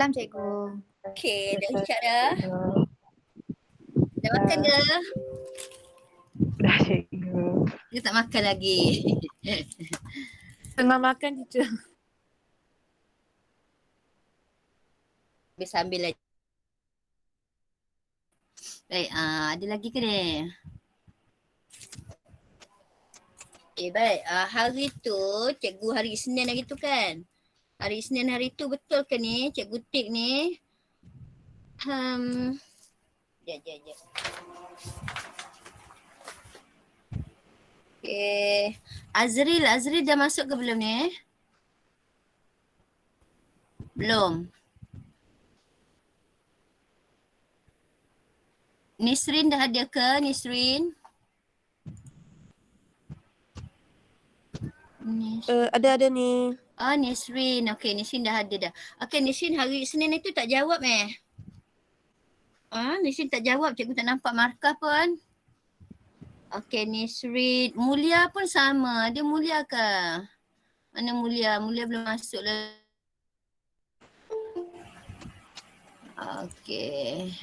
Salam cikgu. Okey, dah isyak dah. Dah makan ke? Dah cikgu. Dia tak makan lagi. Tengah makan teacher. Sambil lagi. Baik, ada lagi ke ni? Baik. Hari tu, cikgu hari Isnin hari tu kan? Hari Isnin hari tu betul ke ni? Cikgu tik ni. Sekejap. Okay. Azril dah masuk ke belum ni? Belum. Nisrin dah ada ke? Nisrin? Ada ni. Nisrin. Okey, Nisrin dah ada dah. Okey, Nisrin hari Isnin itu tak jawab Nisrin tak jawab. Cikgu tak nampak markah pun. Okey, Nisrin. Mulia pun sama. Dia Mulia ke? Mana Mulia? Mulia belum masuk lagi. Okey.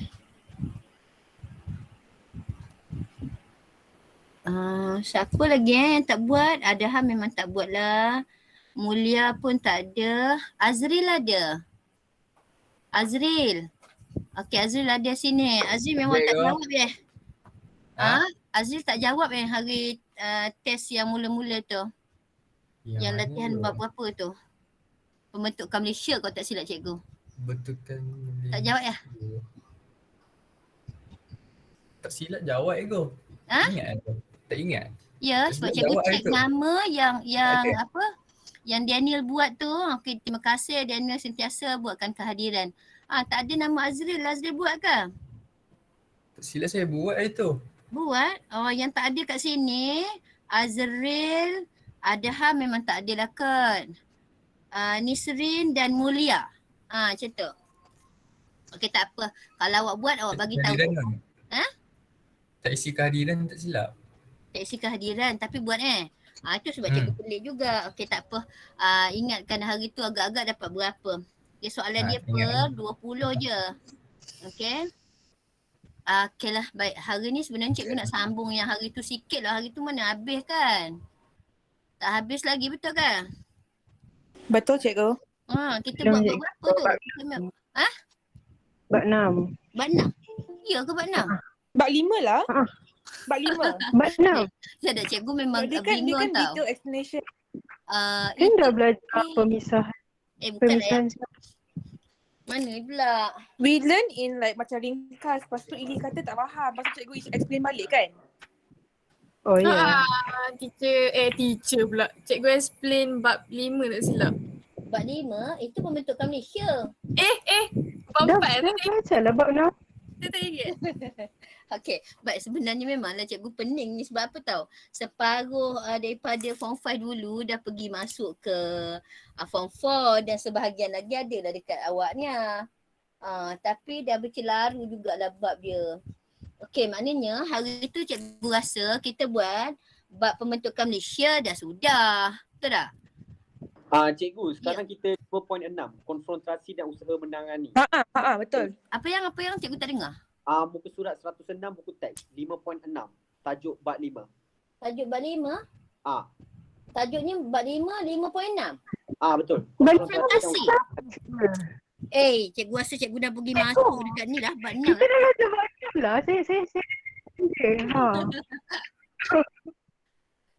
Siapa lagi yang tak buat? Adham memang tak buat lah. Mulia pun tak ada. Azril ada. Azril. Okey, Azril ada sini. Azril memang tak jawab Azril tak jawab hari test yang mula-mula tu. Yang latihan bab berapa tu? Pembentukan Malaysia kalau tak silap cikgu. Betulkan Malaysia. Tak jawab Tak silap jawab cikgu. Ingat tu. Tak ingat. Ya, sebab cikgu cek nama yang apa? Yang Daniel buat tu. Okey, terima kasih Daniel sentiasa buatkan kehadiran. Tak ada nama Azril. Azril buat ke? Tak silap saya buat itu. Buat? Yang tak ada kat sini Azril, Adham memang tak ada lah kot. Nisrin dan Mulia. Macam tu. Okey, tak apa. Kalau awak buat, awak bagi tahu. Tak isi kehadiran tak silap. Tak isi kehadiran tapi buat itu sebab cikgu pelik juga. Okey, tak apa. Ingatkan hari tu agak-agak dapat berapa. Okay, soalan dia per 20 je. Okey. Okey lah. Baik. Hari ni sebenarnya cikgu nak sambung yang hari tu sikit lah. Hari tu mana habis kan? Tak habis lagi, betul kan? Betul cikgu. Kita buat berapa tu? Bab 6. Bab 6? Ya ke bab 6? Bab 5 lah. Bab 5. Bab 6. Saya dah cikgu memang dia bingung kan tau. detail explanation. Kan dah belajar pemisahan. Bukan lah. Mana pula? We learn in like macam ringkas. Lepas tu Ili kata tak faham. Lepas tu cikgu explain balik kan? Oh ya. Teacher pula. Cikgu explain bab 5 tak silap. Bab 5 itu pembentukan Malaysia. Bab 4 dah baca lah bab 6. Kita tak ingat. Okey, baik sebenarnya memanglah cikgu pening ni sebab apa tahu? Separuh daripada form 5 dulu dah pergi masuk ke form 4 dan sebahagian lagi ada lah dekat awaknya. Tapi dah bercelaru jugalah bab dia. Okey, maknanya hari tu cikgu rasa kita buat bab pembentukan Malaysia dah sudah. Betul tak? Cikgu, sekarang kita 2.6, konfrontasi dan usaha menangani. Betul. Apa yang cikgu tak dengar? Muka surat 106 buku teks 5.6, tajuk bab 5. Tajuk bab 5? Tajuknya bab 5, 5.6? Betul. Konfrontasi. Cikgu rasa cikgu dah pergi masuk dekat ni lah bab 6. Kita dah belajar bab 6 lah. Saya.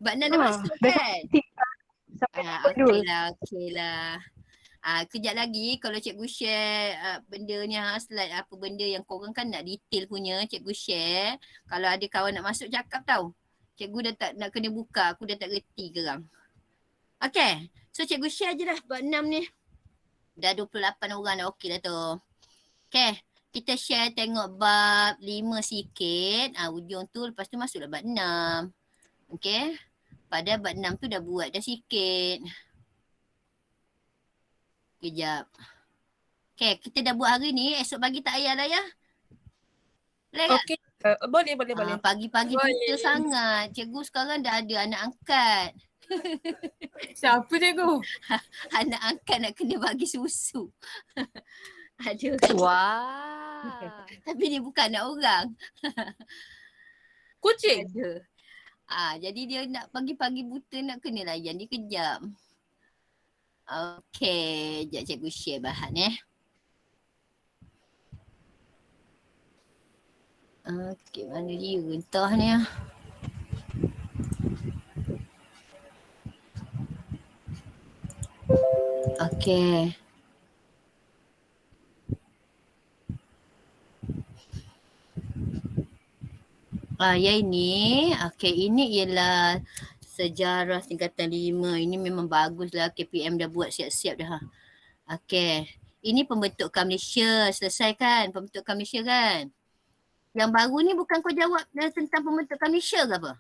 Bab 6 dah masuk kan? Okey lah. Kejap lagi kalau cikgu share benda ni slide apa benda yang korang kan nak detail punya cikgu share. Kalau ada kawan nak masuk cakap tau. Cikgu dah tak nak kena buka, aku dah tak reti gerang. Okey. So cikgu share je lah bab 6 ni. Dah 28 orang dah okey dah tu. Okey. Kita share tengok bab 5 sikit. Ujung tu lepas tu masuklah bab 6. Okey. Pada bab 6 tu dah buat dah sikit. Kejap. Okay, kita dah buat hari ni. Esok pagi tak payah lah ya. Boleh tak? Okay. Boleh. Pagi-pagi kita sangat. Cikgu sekarang dah ada anak angkat. Siapa cikgu? Anak angkat nak kena bagi susu. Ada. Wah. Tapi dia bukan anak orang. Kucing. Ada. Jadi dia nak pagi-pagi buta nak kena layan. Dia kejam. Okey. Sekejap cikgu share bahan Okey, mana dia entah ni. Okey. Yang ini, ini ialah sejarah tingkatan 5. Ini memang baguslah, KPM dah buat siap-siap dah. Ini pembentukan Malaysia, selesai kan? Pembentukan Malaysia kan? Yang baru ni bukan kau jawab tentang pembentukan Malaysia ke apa?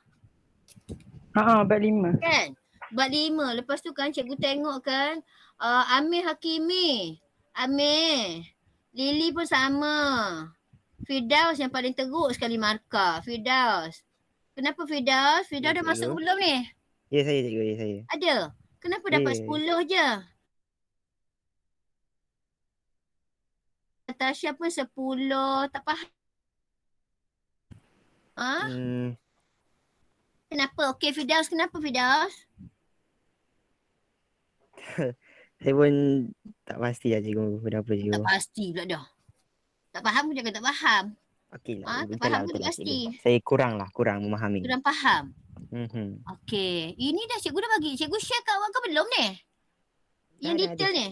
Bab 5. Kan? Bab 5. Lepas tu kan cikgu tengok kan, Amir Hakimi, Lily pun sama. Firdaus yang paling teruk sekali markah. Firdaus. Kenapa Firdaus? Firdaus dah masuk belum ni? Ya saya cikgu, ya saya. Ada? Kenapa dapat 10 je? Tasha pun 10. Tak faham. Kenapa? Okey Firdaus, kenapa Firdaus? Saya pun tak pasti lah cikgu. Kenapa cikgu? Tak pasti pula dah. Tak faham pun jangan tak faham. Okey Tak lah. faham pun tak pasti. Saya kurang memahami. Kurang faham. Mhm. Okey. Ini dah cikgu dah bagi. Cikgu share kat awak ke belum ni? Yang Dah, detail ni?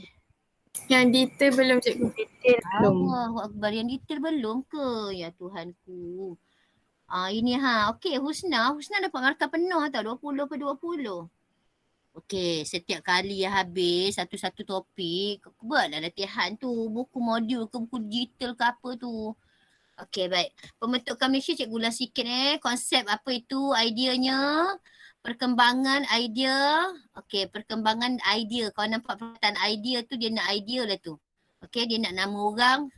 Yang detail belum cikgu. Detail belum. Allahu Akbar. Yang detail belum ke? Ya Tuhanku. Ini Okey Husna. Husna dapat markah penuh tau. 20 per 20. Okey, setiap kali habis satu-satu topik, buatlah latihan tu. Buku modul ke buku digital ke apa tu. Okey, baik. Pembentukan Malaysia cikgu ulas sikit konsep apa itu, ideanya, perkembangan idea. Okey, perkembangan idea. Kau nampak perkataan idea tu, dia nak idea lah tu. Okey, dia nak nama orang,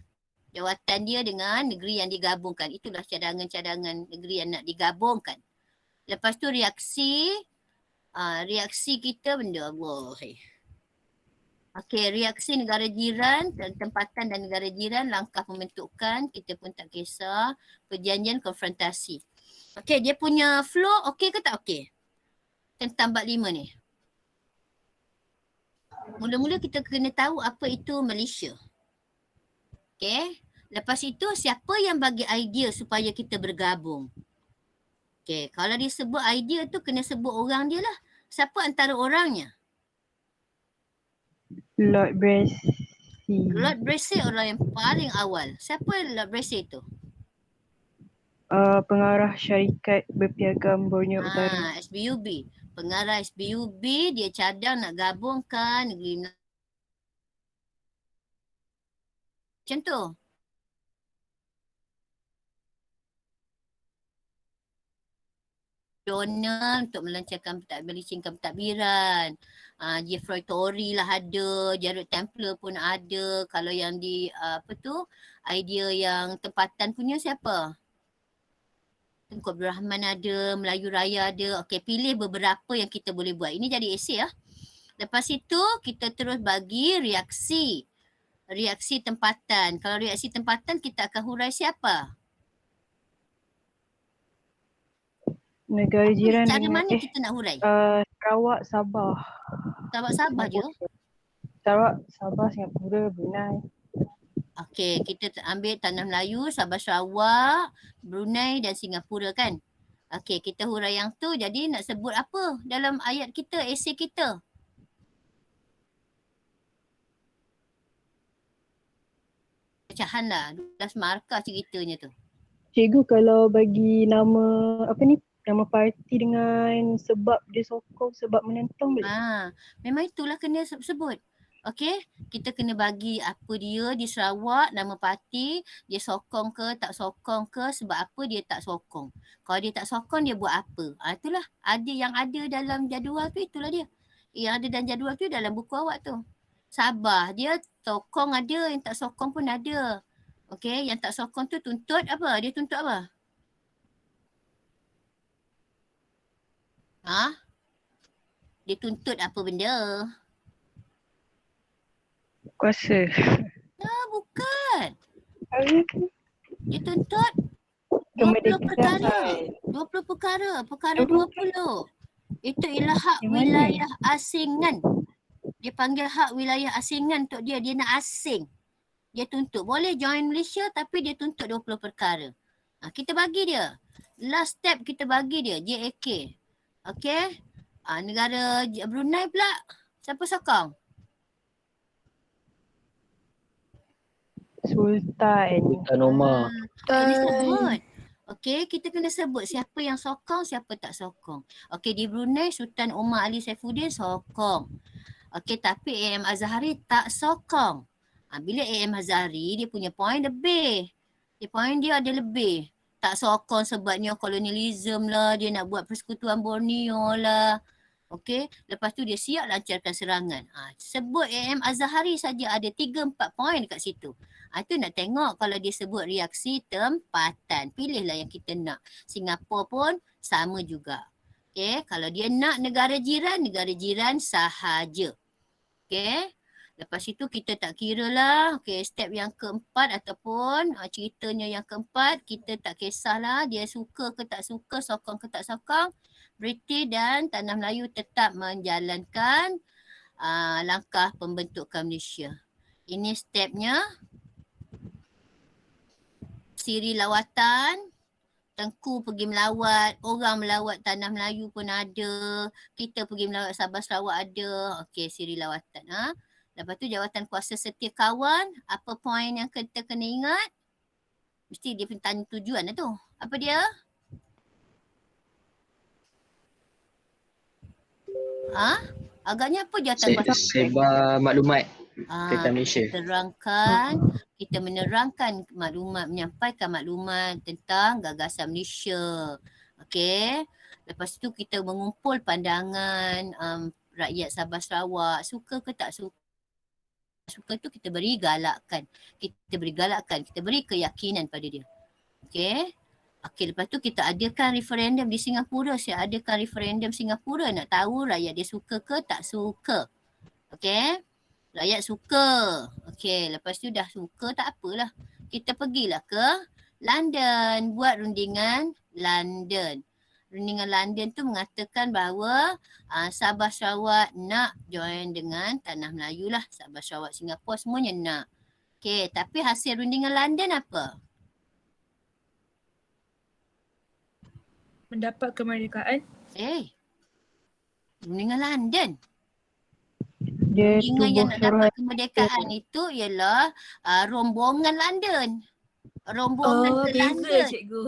jawatan dia dengan negeri yang digabungkan. Itulah cadangan-cadangan negeri yang nak digabungkan. Lepas tu reaksi. Reaksi kita benda Allah. Okey, reaksi negara jiran dan tempatan dan negara jiran, langkah pembentukan, kita pun tak kisah, perjanjian konfrontasi. Okey, dia punya flow okey ke tak okey? Tentang bab 5 ni. Mula-mula kita kena tahu apa itu Malaysia. Okey, lepas itu siapa yang bagi idea supaya kita bergabung? Okey, kalau dia sebut idea tu kena sebut orang dia lah. Siapa antara orangnya? Lord Brassey. Lord Brassey orang yang paling awal. Siapa Lord Brassey tu? Pengarah syarikat berpiagam Borneo Utara. SBUB. Pengarah SBUB, dia cadang nak gabungkan negeri macam tu. Donald untuk melancarkan pentadbiran. Jeffrey Tory lah ada, Jared Templer pun ada. Kalau yang di idea yang tempatan punya siapa? Tengku Abdul Rahman ada, Melayu Raya ada. Okey, pilih beberapa yang kita boleh buat. Ini jadi esei ya. Lepas itu kita terus bagi reaksi. Reaksi tempatan. Kalau reaksi tempatan kita akan hurai siapa? Negara jiran Cara dengan mana kita nak hurai? Sarawak, Sabah. Sabah je? Sarawak, Sabah, Singapura, Brunei. Okey, kita ambil tanah Melayu, Sabah Sarawak, Brunei dan Singapura kan? Okey, kita hurai yang tu. Jadi nak sebut apa dalam ayat kita, esei kita? Pecahan lah, 12 markah ceritanya tu. Cikgu kalau bagi nama nama parti dengan sebab dia sokong, sebab menentang boleh? Memang itulah kena sebut. Okey, kita kena bagi apa dia di Sarawak, nama parti, dia sokong ke tak sokong ke, sebab apa dia tak sokong. Kalau dia tak sokong dia buat apa? Itulah ada yang ada dalam jadual tu, itulah dia. Yang ada dalam jadual tu dalam buku awak tu. Sabah dia sokong ada, yang tak sokong pun ada. Okey, yang tak sokong tu tuntut apa? Dia tuntut apa? Dia tuntut apa benda? Kuasa. bukan. Habis Dia tuntut 20 perkara. kemerdekaan. 20 perkara. Perkara 20. 20. Itu ialah hak Yang mana? wilayah asingan. Dia panggil hak wilayah asingan untuk dia. Dia nak asing. Dia tuntut. Boleh join Malaysia tapi dia tuntut 20 perkara. Kita bagi dia. Last step kita bagi dia. JAK. Okay. Negara Brunei pula. Siapa sokong? Sultan. Sultan Omar. Kena sebut. Okey, kita kena sebut siapa yang sokong, siapa tak sokong. Okey, di Brunei Sultan Omar Ali Saifuddin sokong. Okey, tapi AM Azhari tak sokong. Bila AM Azhari dia punya point lebih. Point dia ada lebih. Tak sokong sebabnya kolonialism lah, dia nak buat persekutuan Borneo lah. Okey, lepas tu dia siap lancarkan serangan. Sebut AM Azhari saja ada 3-4 poin dekat situ. Itu nak tengok kalau dia sebut reaksi tempatan. Pilihlah yang kita nak. Singapura pun sama juga. Okey, kalau dia nak negara jiran sahaja. Okey. Lepas itu kita tak kira lah. Okey, step yang keempat ataupun ceritanya yang keempat, kita tak kisahlah dia suka ke tak suka, sokong ke tak sokong. British dan Tanah Melayu tetap menjalankan langkah pembentukan Malaysia. Ini stepnya. Siri lawatan, Tengku pergi melawat, orang melawat Tanah Melayu pun ada, kita pergi melawat Sabah Sarawak ada. Okey, siri lawatan. Lepas tu jawatan kuasa setia kawan, apa poin yang kita kena ingat? Mesti dia tanya tujuan lah tu. Apa dia? Agaknya apa jawatan kuasa? Sebar maklumat tentang Malaysia. Kita menerangkan maklumat, menyampaikan maklumat tentang gagasan Malaysia. Okey. Lepas tu kita mengumpul pandangan rakyat Sabah Sarawak, suka ke tak suka. Suka tu kita beri galakkan. Kita beri keyakinan pada dia. Okey. Okey, lepas tu kita adakan referendum di Singapura. Saya adakan referendum Singapura, nak tahu rakyat dia suka ke tak suka. Okey. Rakyat suka. Okey, lepas tu dah suka tak apalah. Kita pergilah ke London, buat rundingan London. Rundingan London tu mengatakan bahawa Sabah Sarawak nak join dengan Tanah Melayu lah. Sabah Sarawak, Singapura semuanya nak. Okey, tapi hasil rundingan London apa? Mendapat kemerdekaan. Rundingan London. Dia Rundingan yang nak dapat tubuh kemerdekaan itu ialah rombongan London. Rombongan ke London. Cikgu.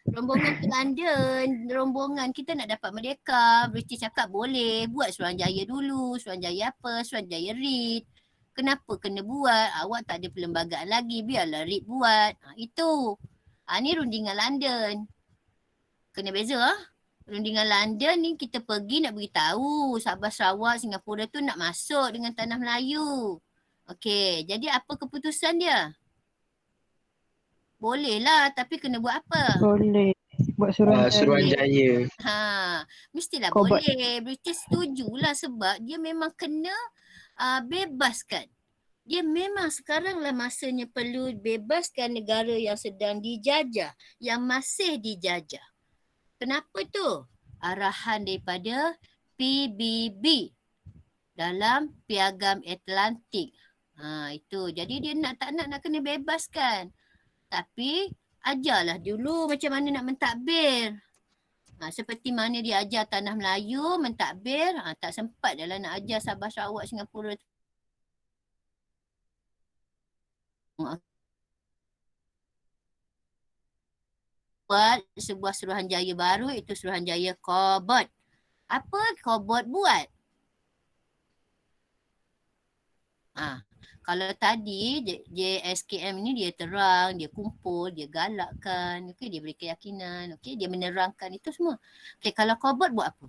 Rombongan ke London. Rombongan kita nak dapat merdeka. British cakap boleh buat Suruhanjaya dulu. Suruhanjaya apa? Suruhanjaya REIT. Kenapa kena buat? Awak tak ada perlembagaan lagi. Biarlah REIT buat. Itu. Ni rundingan London. Kena beza Rundingan London ni kita pergi nak beritahu Sabah Sarawak, Singapura tu nak masuk dengan Tanah Melayu. Okey, jadi apa keputusan dia? Boleh lah, tapi kena buat apa? boleh buat Suruhanjaya. Mestilah Kobat. boleh. British setujulah sebab dia memang kena bebaskan. Dia memang sekarang lah masanya perlu bebaskan negara yang sedang dijajah, yang masih dijajah. Kenapa tu? Arahan daripada PBB dalam Piagam Atlantik. Itu. Jadi dia tak nak kena bebaskan. Tapi ajarlah dulu macam mana nak mentadbir. Seperti mana dia ajar Tanah Melayu mentadbir, tak sempat dalam nak ajar Sabah Sarawak, Singapura. Buat sebuah Suruhanjaya baru, itu Suruhanjaya Kobot. Apa Kobot buat? Kalau tadi JSKM ni dia terang, dia kumpul, dia galakkan, okay, dia beri keyakinan, okay, dia menerangkan itu semua. Okay, kalau Kobot buat apa?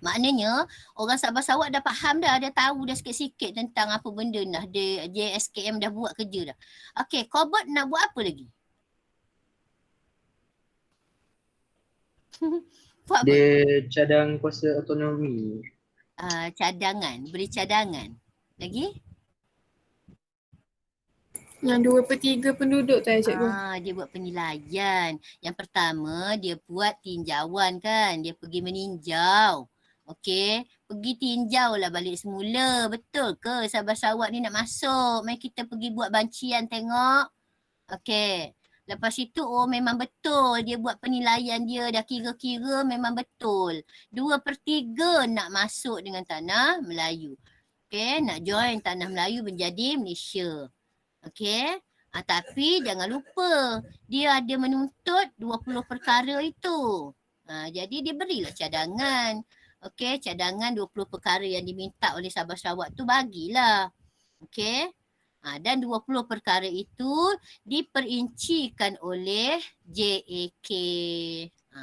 Maknanya orang Sabah Sarawak dah faham dah, dia tahu dah sikit-sikit tentang apa benda dah. JSKM dah buat kerja dah. Okay, Kobot nak buat apa lagi? Buat apa? Dia cadang kuasa autonomi. Cadangan, beri cadangan. Lagi? Yang 2/3 penduduk tu cikgu. Dia buat penilaian. Yang pertama dia buat tinjauan kan. Dia pergi meninjau. Okey, pergi tinjau lah balik semula. Betul ke sahabat sahabat ni nak masuk? Mari kita pergi buat bancian tengok. Okey. Lepas itu memang betul dia buat penilaian dia. Dah kira-kira memang betul. 2/3 nak masuk dengan tanah Melayu. Okey, nak join tanah Melayu menjadi Malaysia. Okey. Tapi jangan lupa dia ada menuntut 20 perkara itu. Jadi dia berilah cadangan. Okey, cadangan 20 perkara yang diminta oleh sahabat Sarawak tu bagilah. Okey. Dan 20 perkara itu diperincikan oleh JAK.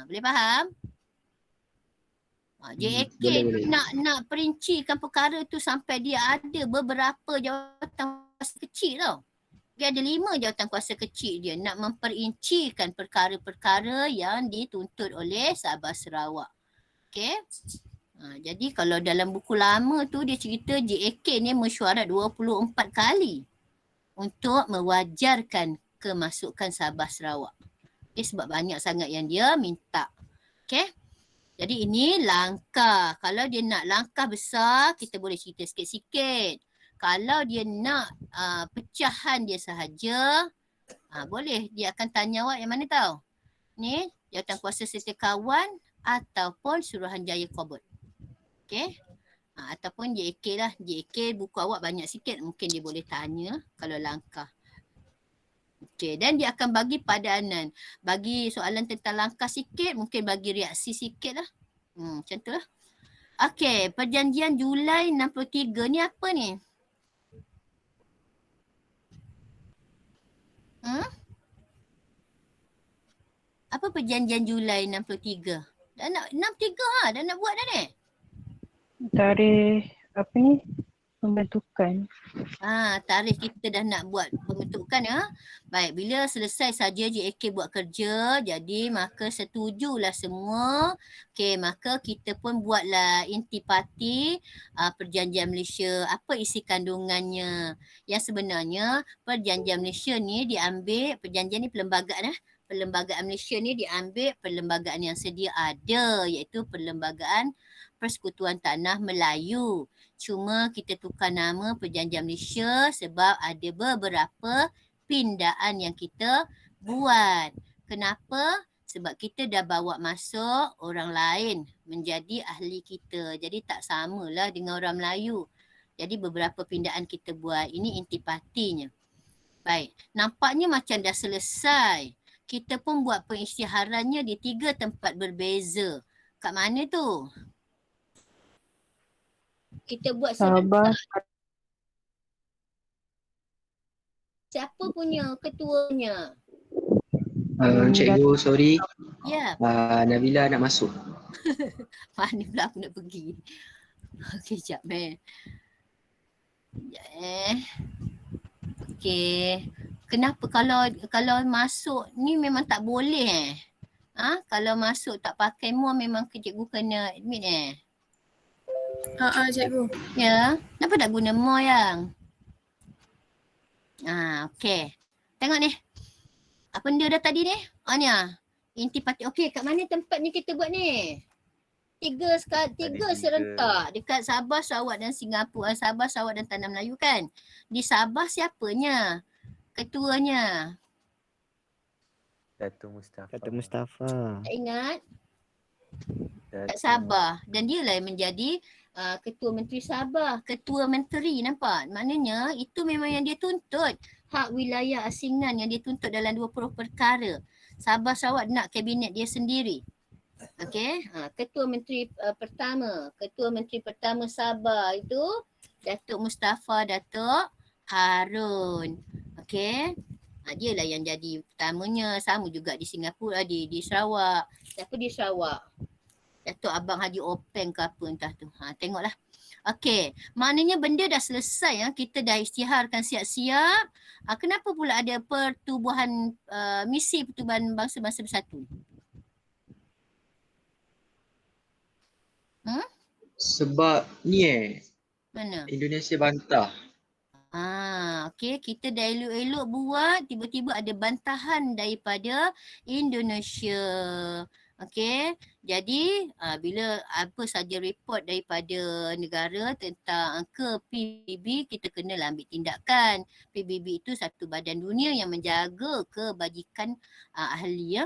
Boleh faham? JAK boleh. nak perincikan perkara tu sampai dia ada beberapa jawatan kuasa kecil tau. Dia ada 5 jawatan kuasa kecil dia nak memperincikan perkara-perkara yang dituntut oleh Sabah Sarawak. Okey. Jadi kalau dalam buku lama tu dia cerita JAK ni mesyuarat 24 kali untuk mewajarkan kemasukan Sabah Sarawak. Okay, sebab banyak sangat yang dia minta. Okey. Jadi ini langkah. Kalau dia nak langkah besar, kita boleh cerita sikit-sikit. Kalau dia nak pecahan dia sahaja, boleh. Dia akan tanya awak yang mana tahu? Ni, jawatan kuasa serta kawan ataupun Suruhanjaya Kobot. Okey. Ataupun JAK lah. JAK buku awak banyak sikit. Mungkin dia boleh tanya kalau langkah. Okey. Dan dia akan bagi padanan. Bagi soalan tentang langkah sikit. Mungkin bagi reaksi sikit lah. Macam tu lah. Okey. Perjanjian Julai 63 ni apa ni? Apa perjanjian Julai 63? Dah nak 63 dah nak buat dah ni. Tarikh apa ni? Pembentukan. Tarikh kita dah nak buat pembentukan ya. Baik, bila selesai saja JAK buat kerja, jadi maka setujulah semua. Okey, maka kita pun buatlah intipati Perjanjian Malaysia. Apa isi kandungannya? Yang sebenarnya Perjanjian Malaysia ni diambil, perjanjian ni perlembagaan Perlembagaan Malaysia ni diambil perlembagaan yang sedia ada, iaitu Perlembagaan Persekutuan Tanah Melayu. Cuma kita tukar nama Perjanjian Malaysia sebab ada beberapa pindaan yang kita buat. Kenapa? Sebab kita dah bawa masuk orang lain menjadi ahli kita. Jadi tak samalah dengan orang Melayu. Jadi beberapa pindaan kita buat. Ini intipatinya. Baik, nampaknya macam dah selesai. Kita pun buat pengisytiharannya di 3 tempat berbeza. Kat mana tu? Kita buat Sabah. Siapa punya ketuanya? Cikgu, sorry. Ya. Nabila nak masuk. Mana pula aku nak pergi. Okey, sekejap Okey. Kenapa kalau masuk ni memang tak boleh kalau masuk tak pakai MUA memang cikgu kena admit Cikgu. Ya. Kenapa tak guna MUA yang? Okey. Tengok ni. Apa benda dah tadi ni? Ni intipati. Okey, kat mana tempatnya kita buat ni? Tiga serentak dekat Sabah, Sarawak dan Singapura. Sabah, Sarawak dan Tanah Melayu kan? Di Sabah siapanya? Ketuanya? Datuk Mustafa. Datuk Mustafa. Tak ingat? Kat Sabah. Dan dia lah yang menjadi Ketua Menteri Sabah. Ketua Menteri, nampak? Maknanya itu memang yang dia tuntut. Hak wilayah asingan yang dia tuntut dalam 20 perkara. Sabah Sarawak nak kabinet dia sendiri. Okey. Ketua Menteri pertama. Ketua Menteri pertama Sabah itu Datuk Mustafa Datuk Harun. Okey. Dia lah yang jadi pertamanya. Sama juga di Singapura, di Sarawak. Siapa di Sarawak? Datuk Abang Haji Openg ke apa entah tu. Tengoklah. Okey. Maknanya benda dah selesai. Kita dah isytiharkan siap-siap. Kenapa pula ada pertubuhan misi Pertubuhan Bangsa-Bangsa Bersatu? Sebab ni Mana? Indonesia bantah. Okey, kita dah elok-elok buat, tiba-tiba ada bantahan daripada Indonesia. Okey, jadi bila apa saja report daripada negara tentang ke PBB, kita kenalah ambil tindakan. PBB itu satu badan dunia yang menjaga kebajikan ahli ya.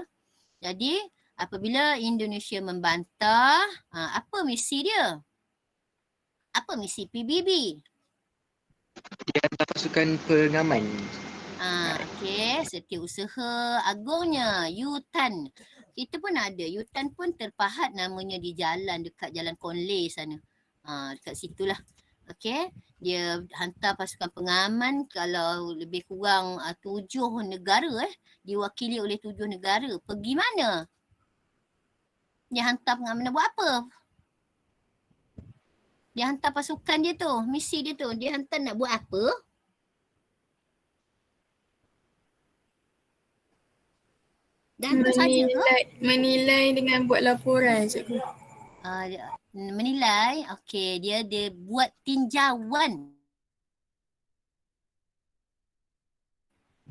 Jadi apabila Indonesia membantah, apa misi dia? Apa misi PBB? Dia hantar pasukan pengaman. Okey, Setiausaha Agungnya, UTAN. Kita pun ada, UTAN pun terpahat namanya di jalan dekat Jalan Konley sana. Dekat situlah. Okey, dia hantar pasukan pengaman kalau lebih kurang 7 negara diwakili oleh 7 negara. Pergi mana? Dia hantar pengaman nak buat apa? Dia hantar pasukan dia tu, misi dia tu. Dia hantar nak buat apa? Dah hantar saja ke? Menilai dengan buat laporan cikgu. Menilai, okey, dia buat tinjauan.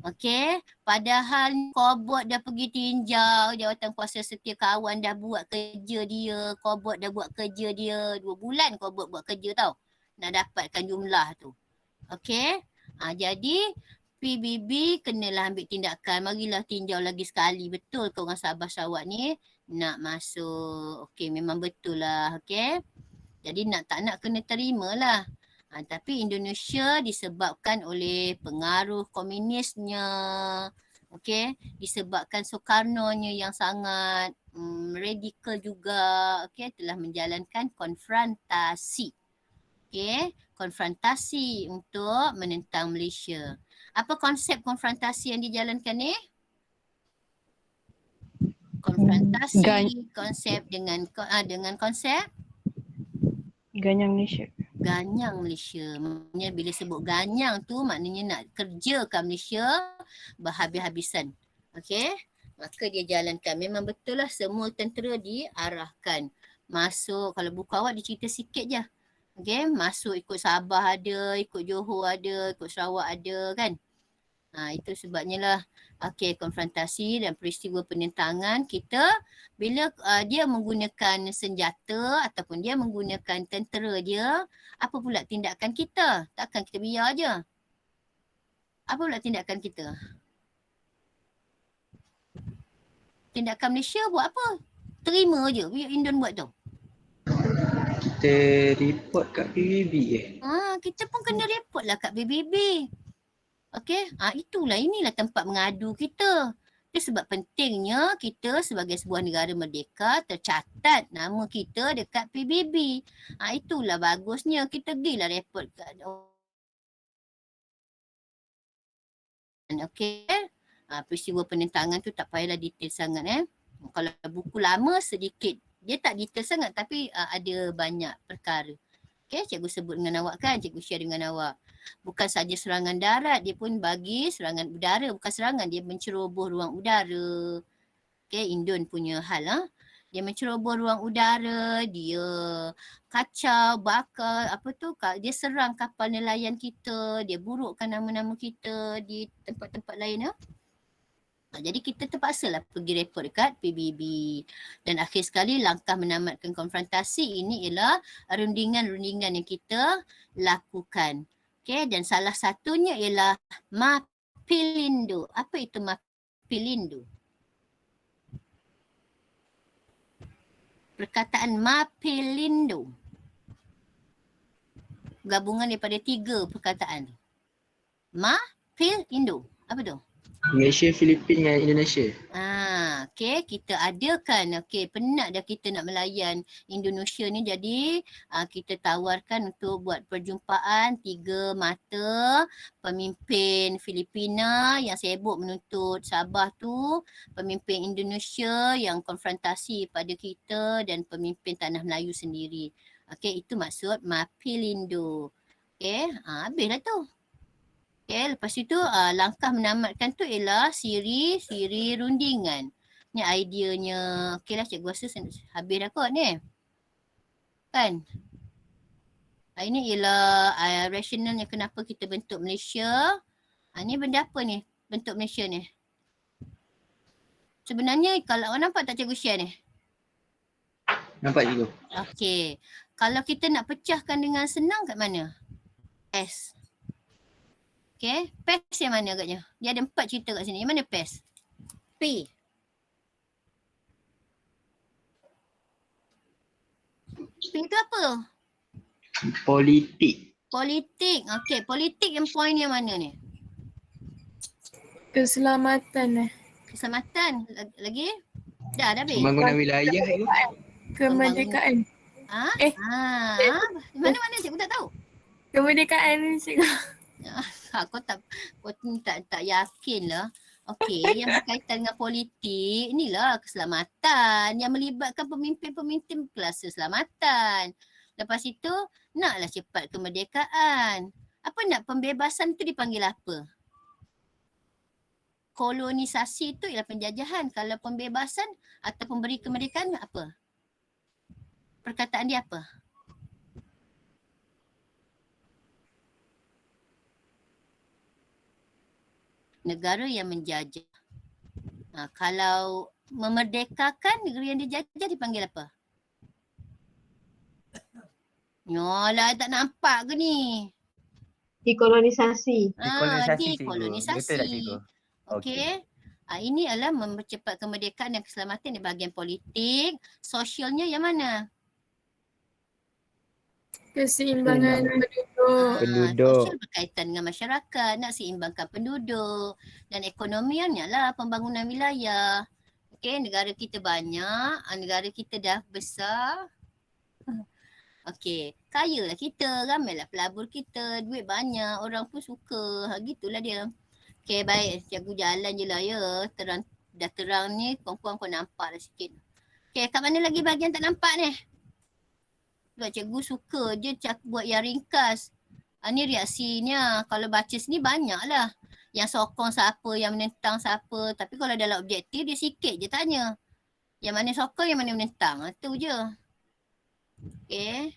Okey, padahal Kobot dah pergi tinjau, Jawatankuasa Setiakawan dah buat kerja dia, Kobot dah buat kerja dia, 2 bulan Kobot buat kerja tau, nak dapatkan jumlah tu. Okey, jadi PBB kenalah ambil tindakan, marilah tinjau lagi sekali, betul ke orang Sabah Sarawak ni nak masuk. Okey, memang betul lah, okey. Jadi tak nak kena terimalah. Tapi Indonesia disebabkan oleh pengaruh komunisnya, okey, disebabkan Soekarnonya yang sangat radikal juga, okey, telah menjalankan konfrontasi. Okey, konfrontasi untuk menentang Malaysia. Apa konsep konfrontasi yang dijalankan ni? Konfrontasi, konsep dengan konsep Ganyang Malaysia. Ganyang Malaysia. Maknanya bila sebut ganyang tu maknanya nak kerjakan Malaysia berhabis-habisan. Okey? Maka dia jalankan. Memang betul lah semua tentera diarahkan. Masuk, kalau buku awak dia cerita sikit je. Okey? Masuk ikut Sabah ada, ikut Johor ada, ikut Sarawak ada kan. Itu sebabnya lah konfrontasi dan peristiwa penentangan kita bila dia menggunakan senjata ataupun dia menggunakan tentera dia, apa pula tindakan kita? Takkan kita biar je. Apa pula tindakan kita? Tindakan Malaysia buat apa? Terima je, biar Indon buat tu. Kita report kat PBB Kita pun kena report lah kat PBB. Okey, inilah tempat mengadu kita. Itu sebab pentingnya kita sebagai sebuah negara merdeka tercatat nama kita dekat PBB. Itulah bagusnya kita pergilah report kat okey. Peristiwa penentangan tu tak payahlah detail sangat Kalau buku lama sedikit. Dia tak detail sangat tapi ada banyak perkara. Okey, cikgu sebut dengan awak kan, cikgu share dengan awak. Bukan saja serangan darat, dia pun bagi serangan udara. Bukan serangan, dia menceroboh ruang udara. Okey, Indon punya hal Dia menceroboh ruang udara, dia kacau, bakar, dia serang kapal nelayan kita, dia burukkan nama-nama kita di tempat-tempat lain Jadi kita terpaksalah pergi report dekat PBB. Dan akhir sekali langkah menamatkan konfrontasi ini ialah rundingan-rundingan yang kita lakukan. Okay, dan salah satunya ialah Mapilindo. Apa itu Mapilindo? Perkataan Mapilindo gabungan daripada 3 perkataan. Mapilindo. Apa tu? Malaysia, Filipina dengan Indonesia. Okey, kita adakan. Okey, penat dah kita nak melayan Indonesia ni, jadi kita tawarkan untuk buat perjumpaan 3 mata pemimpin Filipina yang sibuk menuntut Sabah tu, pemimpin Indonesia yang konfrontasi pada kita dan pemimpin Tanah Melayu sendiri. Okey, itu maksud Mapilindo. Okey, habislah tu. Okay, lepas itu langkah menamatkan tu ialah siri rundingan. Ni ideanya. Okey lah, cikgu rasa habis dah kot ni. Kan? Ini ialah rationalnya kenapa kita bentuk Malaysia. Ni benda apa ni bentuk Malaysia ni? Sebenarnya kalau awak nampak tak cikgu share ni? Nampak cikgu? Okey. Kalau kita nak pecahkan dengan senang kat mana? PES. Okey. PES yang mana agaknya? Dia ada 4 cerita kat sini. Yang mana PES? P. P tu apa? Politik. Politik. Okey. Politik yang point yang mana ni? Keselamatan. Keselamatan. Lagi? Dah habis? Pembangunan wilayah itu. Kemerdekaan. Mana-mana cikgu tak tahu. Kemerdekaan ni cikgu. Kau tak yakin lah. Okey, yang berkaitan dengan politik, inilah keselamatan yang melibatkan pemimpin-pemimpin kelas keselamatan. Lepas itu, naklah cepat kemerdekaan. Apa nak pembebasan tu dipanggil apa? Kolonisasi tu ialah penjajahan. Kalau pembebasan atau pemberi kemerdekaan apa? Perkataan dia apa? Negara yang menjajah. Kalau memerdekakan negeri yang dijajah dipanggil apa? Yolah, tak nampak ke ni? Dekolonisasi. Dekolonisasi. Betul tak cikgu? Okey. Ini adalah mempercepat kemerdekaan dan keselamatan di bahagian politik. Sosialnya yang mana? Keseimbangan penduduk. Sosial berkaitan dengan masyarakat, nak seimbangkan penduduk. Dan ekonomiannya lah pembangunan wilayah. Okey, negara kita banyak, negara kita dah besar. Okey, kayalah kita, ramailah pelabur kita, duit banyak, orang pun suka. Gitulah dia. Okey, baik, cikgu jalan je lah ya. Dah terang ni, korang nampak dah sikit. Okey, kat mana lagi bahagian tak nampak ni? Sebab cikgu suka je buat yang ringkas. Ni reaksinya. Kalau baca sini banyak lah. Yang sokong siapa, yang menentang siapa. Tapi kalau dalam objektif dia sikit je tanya. Yang mana sokong, yang mana menentang. Tu je. Okay.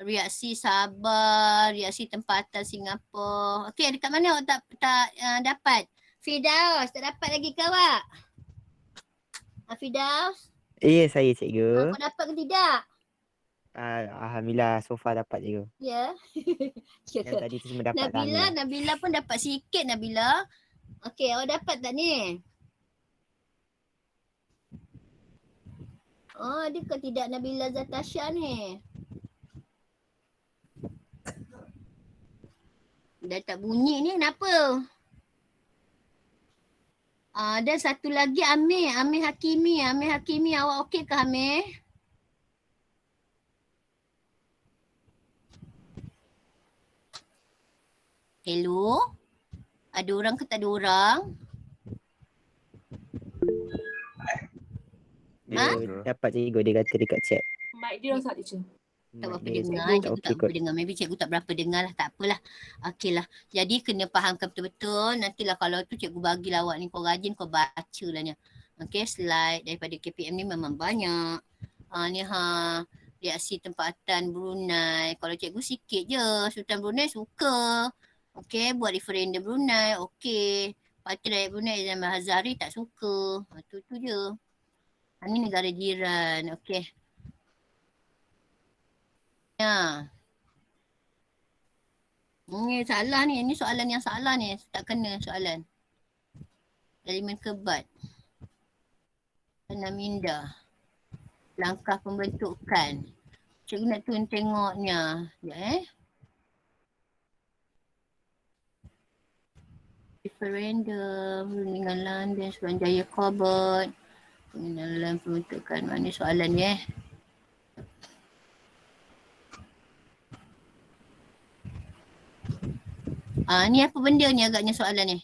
Reaksi Sabah, reaksi tempatan Singapura. Okay, dekat mana awak tak dapat? Firdaus, tak dapat lagi ke awak? Firdaus? Ya, saya cikgu. Kau dapat ke tidak? Alhamdulillah so far dapat cikgu. Ya. Yang tadi tu semua dapat Nabila pun dapat sikit Nabila. Okey, awak dapat tak ni? Oh, ada ke tidak Nabila Zatasha ni? Dah tak bunyi ni, kenapa? Dan satu lagi Amir Hakimi. Amir Hakimi, awak okey ke Amir? Hello? Ada orang ke tak ada orang? Dapat cikgu, dia kata dekat chat. Mic dia rosak teacher. Tak berapa dengar, cikgu tak berapa dengar. Maybe cikgu tak berapa dengar lah, tak apalah. Okey lah. Jadi kena fahamkan betul-betul. Nantilah kalau tu cikgu bagilah awak ni, kau rajin kau baca lah ni. Okey, slide daripada KPM ni memang banyak. Reaksi tempatan Brunei. Kalau cikgu sikit je. Sultan Brunei suka. Okey, buat referendum Brunei. Okey. Parti Rakyat Brunei Zaman Hazari tak suka. Tu je. Ini negara jiran. Okey. Ya. Ini salah ni. Ini soalan yang salah ni. Tak kena soalan. Elemen kebat. Penaminda. Langkah pembentukan. Cikgu nak tengoknya. Ya Referendum, perundingan London, Suruhanjaya Corbett, pengenalan pembentukan. Mana soalan ni ni apa benda ni agaknya soalan ni?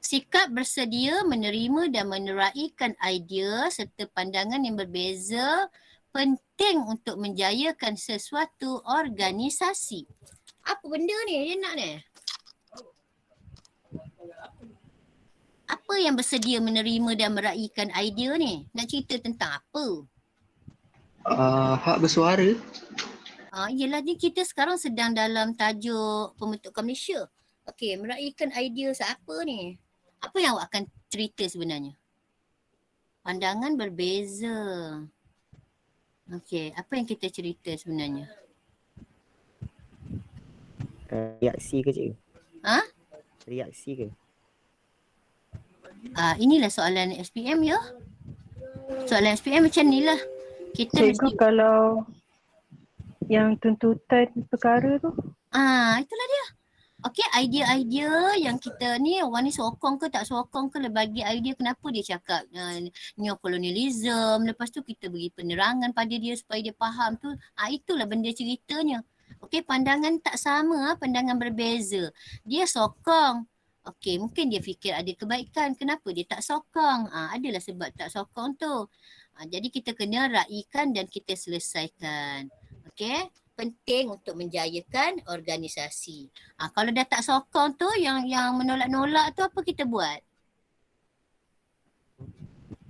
Sikap bersedia menerima dan meneraikan idea serta pandangan yang berbeza penting untuk menjayakan sesuatu organisasi. Apa benda ni dia nak ni? Apa yang bersedia menerima dan meraihkan idea ni? Nak cerita tentang apa? Hak bersuara. Yelah ni kita sekarang sedang dalam tajuk pembentukan Malaysia. Okey, meraihkan idea siapa ni? Apa yang awak akan cerita sebenarnya? Pandangan berbeza. Okey, apa yang kita cerita sebenarnya? Reaksi ke cikgu? Ha? Reaksi ke? Inilah soalan SPM ya. Soalan SPM macam ni lah. Kita Cikgu kalau yang tuntutan perkara tu? Itulah dia. Okey, idea-idea yang kita ni, orang ni sokong ke tak sokong ke, bagi idea kenapa dia cakap neokolonialism. Lepas tu kita beri penerangan pada dia supaya dia faham tu. Itulah benda ceritanya. Okey, pandangan tak sama, pandangan berbeza. Dia sokong. Okey, mungkin dia fikir ada kebaikan. Kenapa dia tak sokong? Adalah sebab tak sokong tu. Jadi kita kena raikan dan kita selesaikan. Okey, penting untuk menjayakan organisasi. Kalau dah tak sokong tu, yang menolak-nolak tu, apa kita buat?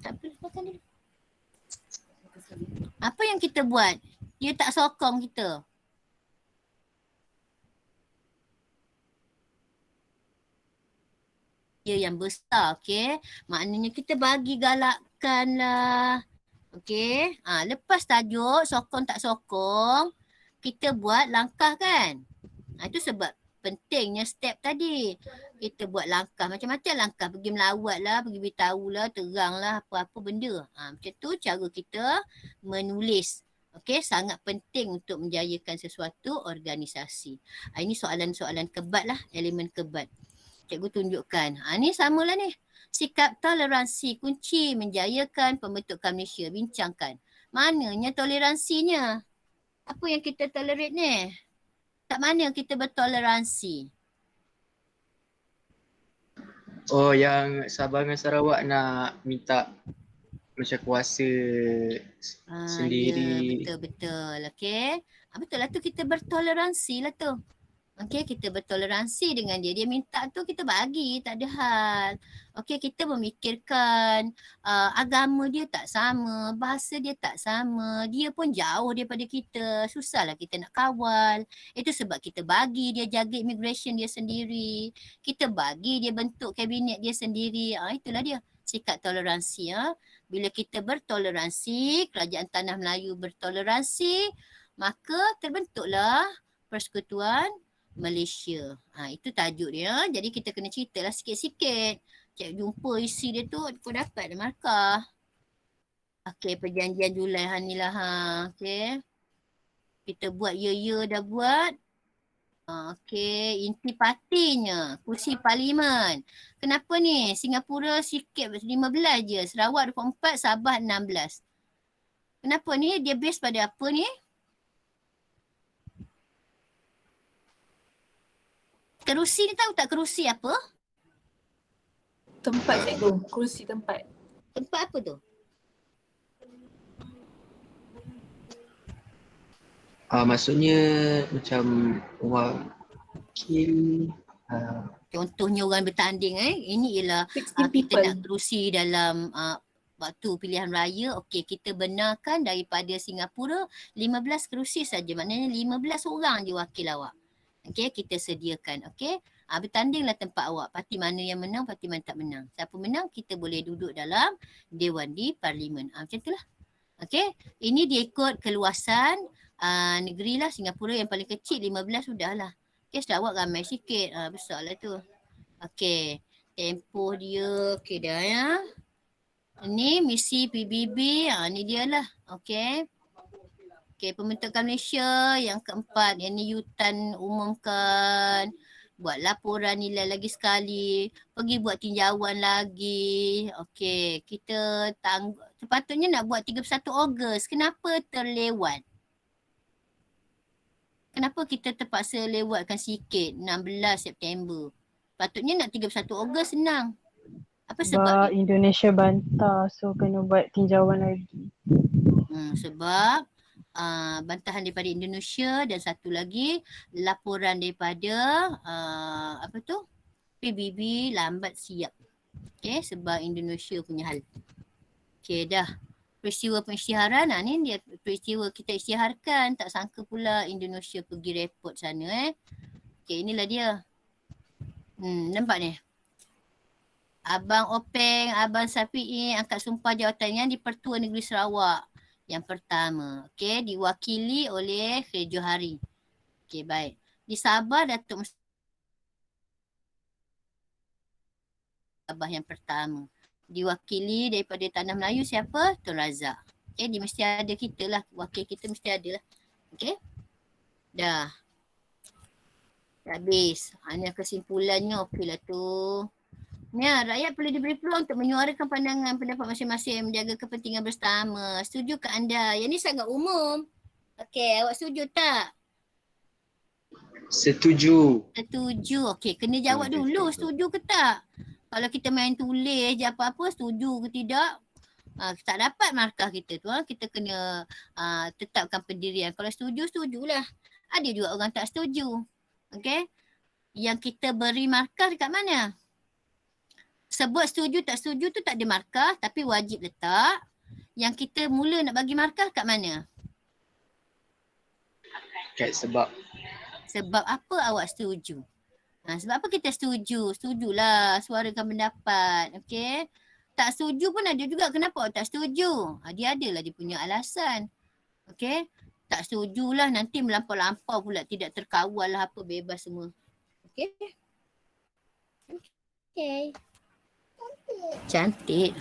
Tak boleh makan dulu. Apa yang kita buat? Dia tak sokong kita. Dia yang besar, okey. Maknanya kita bagi galakkan lah. Okey. Lepas tajuk sokong tak sokong, kita buat langkah kan. Itu sebab pentingnya step tadi. Kita buat langkah, macam-macam langkah. Pergi melawat lah, pergi beritahu lah, terang lah apa-apa benda. Macam tu cara kita menulis. Okey, sangat penting untuk menjayakan sesuatu organisasi. Ini soalan-soalan kebat lah, elemen kebat. Cikgu tunjukkan. Ni samalah ni. Sikap toleransi kunci menjayakan pembentukan Malaysia. Bincangkan. Mananya toleransinya? Apa yang kita tolerate ni? Kat mana kita bertoleransi? Oh, yang Sabah dengan Sarawak nak minta macam kuasa sendiri. Ya, betul-betul. Okey. Betul lah tu, kita bertoleransi lah tu. Okey, kita bertoleransi dengan dia. Dia minta tu kita bagi, tak ada hal. Okey, kita memikirkan agama dia tak sama, bahasa dia tak sama, dia pun jauh daripada kita. Susahlah kita nak kawal. Itu sebab kita bagi dia jaga immigration dia sendiri. Kita bagi dia bentuk kabinet dia sendiri. Itulah dia sikap toleransi. Bila kita bertoleransi, Kerajaan Tanah Melayu bertoleransi, maka terbentuklah Persekutuan Malaysia. Itu tajuk dia. Jadi kita kena ceritalah sikit-sikit. Cik jumpa isi dia tu, kau dapat dah markah. Okey, perjanjian Julai ni lah. Okey. Kita buat ya dah buat. Okey, inti partinya, kursi parlimen. Kenapa ni? Singapura sikit 15 je, Sarawak 24, Sabah 16. Kenapa ni? Dia base pada apa ni? Kerusi ni tahu tak kerusi apa? Tempat cikgu, kursi tempat. Tempat apa tu? Maksudnya macam wakil. Contohnya orang bertanding Ini ialah kita nak kerusi dalam waktu pilihan raya. Okey, kita benarkan daripada Singapura 15 kerusi saja. Maknanya 15 orang je wakil awak. Okey, kita sediakan. Okey. Bertandinglah tempat awak. Parti mana yang menang, parti mana tak menang. Siapa menang, kita boleh duduk dalam Dewan di Parlimen. Macam itulah. Okey. Ini dia ikut keluasan negeri lah. Singapura yang paling kecil 15 sudahlah. Okey, Sarawak ramai sikit. Besar lah tu. Okey. Tempoh dia. Okey dah ya. Ini misi PBB. Ni dia lah. Okey. Okey, pembentukan Malaysia yang keempat. Yang ni Yutan umumkan. Buat laporan nilai lagi sekali. Pergi buat tinjauan lagi. Okey, kita sepatutnya nak buat 31 Ogos. Kenapa terlewat? Kenapa kita terpaksa lewatkan sikit 16 September? Patutnya nak 31 Ogos senang. Apa sebab? Indonesia bantah, so kena buat tinjauan lagi. Sebab bantahan daripada Indonesia dan satu lagi laporan daripada PBB lambat siap. Okey, sebab Indonesia punya hal. Okey dah. peristiwa pengisytiharan. Ni dia peristiwa kita isytiharkan. Tak sangka pula Indonesia pergi report sana Okay, inilah dia. Nampak ni? Abang Openg, Abang Safi'i angkat sumpah jawatan yang di Pertua Negeri Sarawak. Yang pertama. Okay, diwakili oleh Khairy Johari. Okay, baik. Di Sabah, Datuk Sabah yang pertama. Diwakili daripada Tanah Melayu siapa? Tun Razak. Okay, dia mesti ada kita lah. Wakil kita mesti ada lah. Okay. Dah. Habis. Hanya kesimpulannya okey lah tu. Ya, rakyat perlu diberi peluang untuk menyuarakan pandangan pendapat masing-masing, menjaga kepentingan bersama. Setuju ke anda? Yang ni sangat umum. Okey, awak setuju tak? Setuju. Setuju. Okey, kena jawab dulu setuju ke tak? Kalau kita main tulis je apa-apa, setuju ke tidak? Tak dapat markah kita tu. Kita kena tetapkan pendirian. Kalau setuju, setujulah. Ada juga orang tak setuju. Okey? Yang kita beri markah dekat mana? Sebut setuju tak setuju tu tak ada markah tapi wajib letak. Yang kita mula nak bagi markah kat mana? Kat sebab. Sebab apa awak setuju? Sebab apa kita setuju? Setujulah suarakan pendapat. Okey? Tak setuju pun ada juga kenapa awak tak setuju? Dia adalah dia punya alasan. Okey? Tak setujulah nanti melampau-lampau pula tidak terkawal lah apa bebas semua. Okey? Okey. Cantik.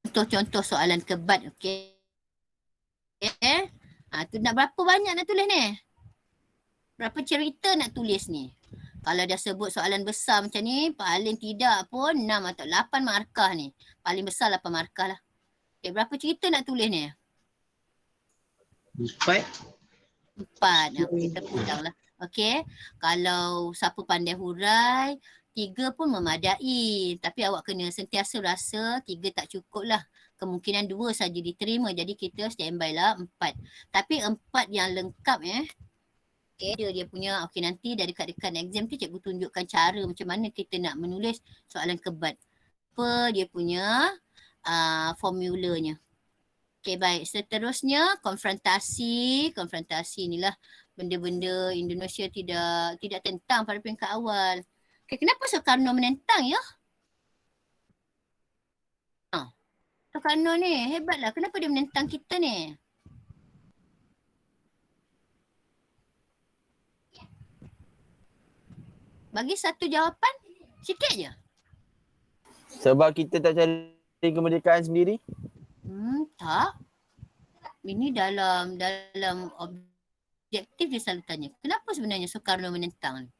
Contoh-contoh soalan kebat, okey. Tu nak berapa banyak nak tulis ni? Berapa cerita nak tulis ni? Kalau dah sebut soalan besar macam ni, paling tidak pun 6 atau 8 markah ni. Paling besar 8 markah lah. Okay, berapa cerita nak tulis ni? 4. 4. Kita pulang lah. Okay. Kalau siapa pandai hurai, 3 pun memadai. Tapi awak kena sentiasa rasa 3 tak cukup lah. Kemungkinan 2 saja diterima. Jadi kita standby lah 4. Tapi 4 yang lengkap Okay, dia punya, okay nanti dari dekat-dekat exam tu cikgu tunjukkan cara macam mana kita nak menulis soalan kebat. Apa dia punya formulanya. Okay, baik. Seterusnya konfrontasi. Konfrontasi inilah benda-benda Indonesia tidak tentang pada peringkat awal. Okay, kenapa Soekarno menentang ya? Soekarno ni hebatlah. Kenapa dia menentang kita ni? Bagi satu jawapan sikit je. Sebab kita tak cari kemerdekaan sendiri? Tak. Ini dalam objektif dia selalu tanya. Kenapa sebenarnya Soekarno menentang?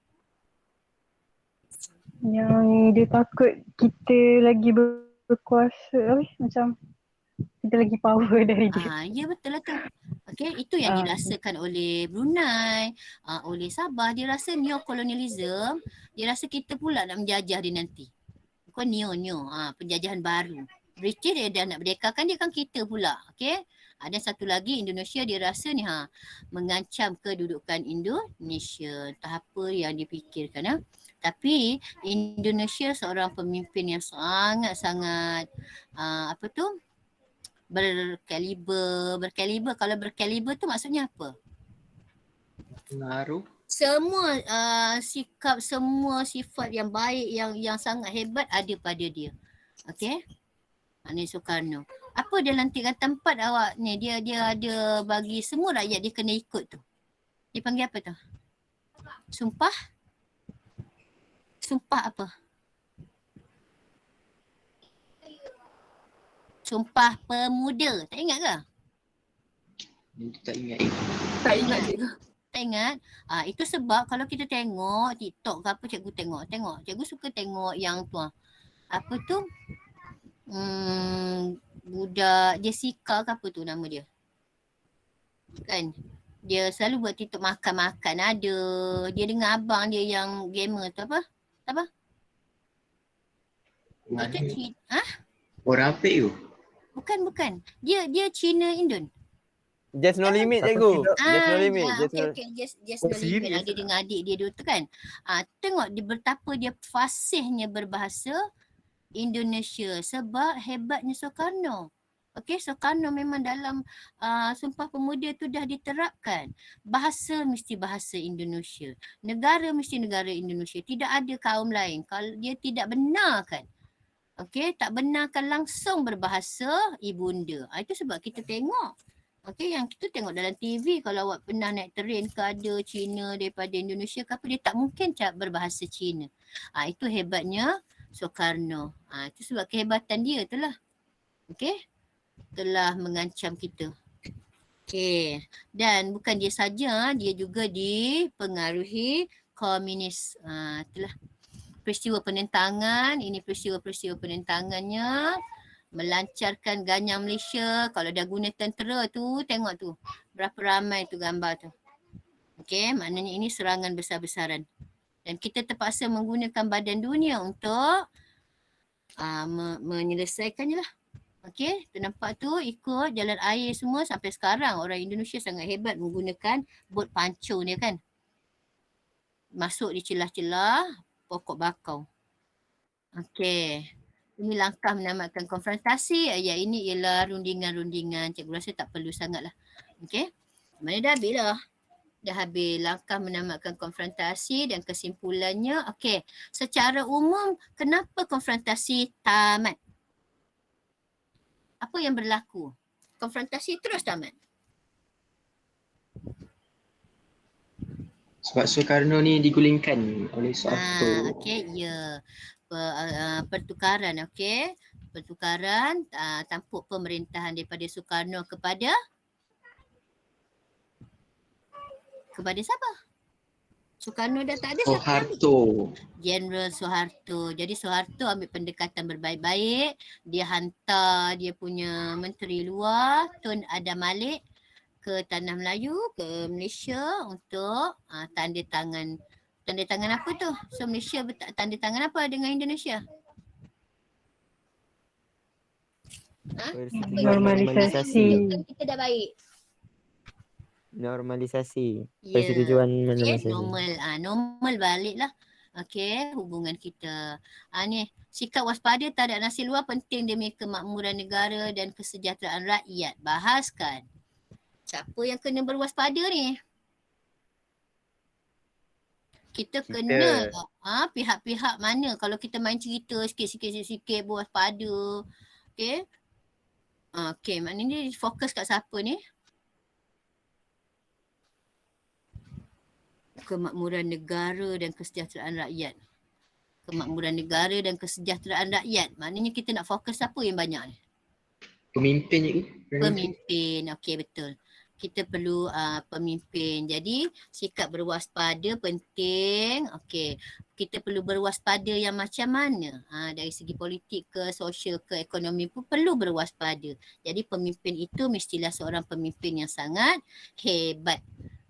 Yang dia takut kita lagi berkuasa, macam kita lagi power dari dia. Ya betul lah tu. Okay, itu yang dirasakan oleh Brunei, oleh Sabah. Dia rasa neokolonialism, dia rasa kita pula nak menjajah dia nanti. Bukan penjajahan baru. British dia dah nak merdekakan dia kan kita pula. Okay. Ada satu lagi Indonesia dia rasa ni mengancam kedudukan Indonesia. Entah apa yang dipikirkan. Tapi Indonesia seorang pemimpin yang sangat-sangat berkaliber. Kalau berkaliber tu maksudnya apa? Pengaruh. Semua sikap, semua sifat yang baik, yang sangat hebat ada pada dia. Okey? Ini Soekarno. Apa dia lantikan tempat awak ni? Dia ada bagi semua rakyat dia kena ikut tu. Dia panggil apa tu? Sumpah? Sumpah apa? Sumpah Pemuda. Tak ingat ke? Tak ingat. Tak ingat cikgu. Tak ingat? Itu sebab kalau kita tengok TikTok ke apa cikgu tengok. Cikgu suka tengok yang tu. Apa tu? Budak Jessica ke apa tu nama dia? Kan? Dia selalu buat TikTok makan-makan ada. Dia dengan abang dia yang gamer tu apa? Apa? Orang apik tu? Bukan. Dia Cina Indon. Just No Limit cikgu. Just No Limit. Just No Limit. Ada dengan adik dia dulu tu kan. Tengok dia betapa dia fasihnya berbahasa. Indonesia sebab hebatnya Soekarno. Okey, Soekarno memang dalam Sumpah Pemuda tu dah diterapkan. Bahasa mesti bahasa Indonesia. Negara mesti negara Indonesia. Tidak ada kaum lain. Kalau dia tidak benarkan, okey, tak benarkan langsung berbahasa ibunda. Itu sebab kita tengok. Okey, yang kita tengok dalam TV, kalau awak pernah naik train ke ada Cina daripada Indonesia ke apa, dia tak mungkin berbahasa Cina. Itu hebatnya Soekarno. Itu sebab kehebatan dia tu lah. Okey, telah mengancam kita. Okey, dan bukan dia saja, dia juga dipengaruhi komunis. Itulah peristiwa penentangan, ini peristiwa-peristiwa penentangannya melancarkan ganyang Malaysia. Kalau dah guna tentera tu, tengok tu berapa ramai tu gambar tu. Okey, maknanya ini serangan besar-besaran. Dan kita terpaksa menggunakan badan dunia untuk menyelesaikannya lah. Okey, tu nampak tu ikut jalan air semua sampai sekarang orang Indonesia sangat hebat menggunakan bot pancung dia kan. Masuk di celah-celah pokok bakau. Okey. Ini langkah menamatkan konfrontasi. Ayat ini ialah rundingan-rundingan. Cikgu rasa tak perlu sangat lah. Okey. Mana dah habis lah. Dah habis langkah menamatkan konfrontasi dan kesimpulannya. Okey. Secara umum, kenapa konfrontasi tamat? Apa yang berlaku? Konfrontasi terus tamat. Sebab Soekarno ni digulingkan oleh Soeharto. Okey, ya. Pertukaran, okey. Pertukaran tampuk pemerintahan daripada Soekarno kepada siapa? Soekarno dah tak ada siapa lagi? Soeharto. General Soeharto. Jadi Soeharto ambil pendekatan berbaik-baik. Dia hantar dia punya menteri luar, Tun Adam Malik ke Tanah Melayu, ke Malaysia untuk tanda tangan. Tanda tangan apa tu? So Malaysia tanda tangan apa dengan Indonesia? Normalisasi. Kita dah baik. Normalisasi. Ya. Persetujuan Okay, normalisasi. normal balik lah. Okey, hubungan kita. Ni, sikap waspada terhadap nasi luar penting demi kemakmuran negara dan kesejahteraan rakyat. Bahaskan. Siapa yang kena berwaspada ni? Kita kena pihak-pihak mana kalau kita main cerita sikit-sikit berwaspada. Okey. Okey, maknanya dia fokus kat siapa ni? Kemakmuran negara dan kesejahteraan rakyat. Kemakmuran negara dan kesejahteraan rakyat. Maknanya kita nak fokus siapa yang banyak ni? Pemimpin je. Pemimpin. Okey, betul. Kita perlu pemimpin. Jadi sikap berwaspada penting. Okey. Kita perlu berwaspada yang macam mana? Dari segi politik ke sosial ke ekonomi pun perlu berwaspada. Jadi pemimpin itu mestilah seorang pemimpin yang sangat hebat.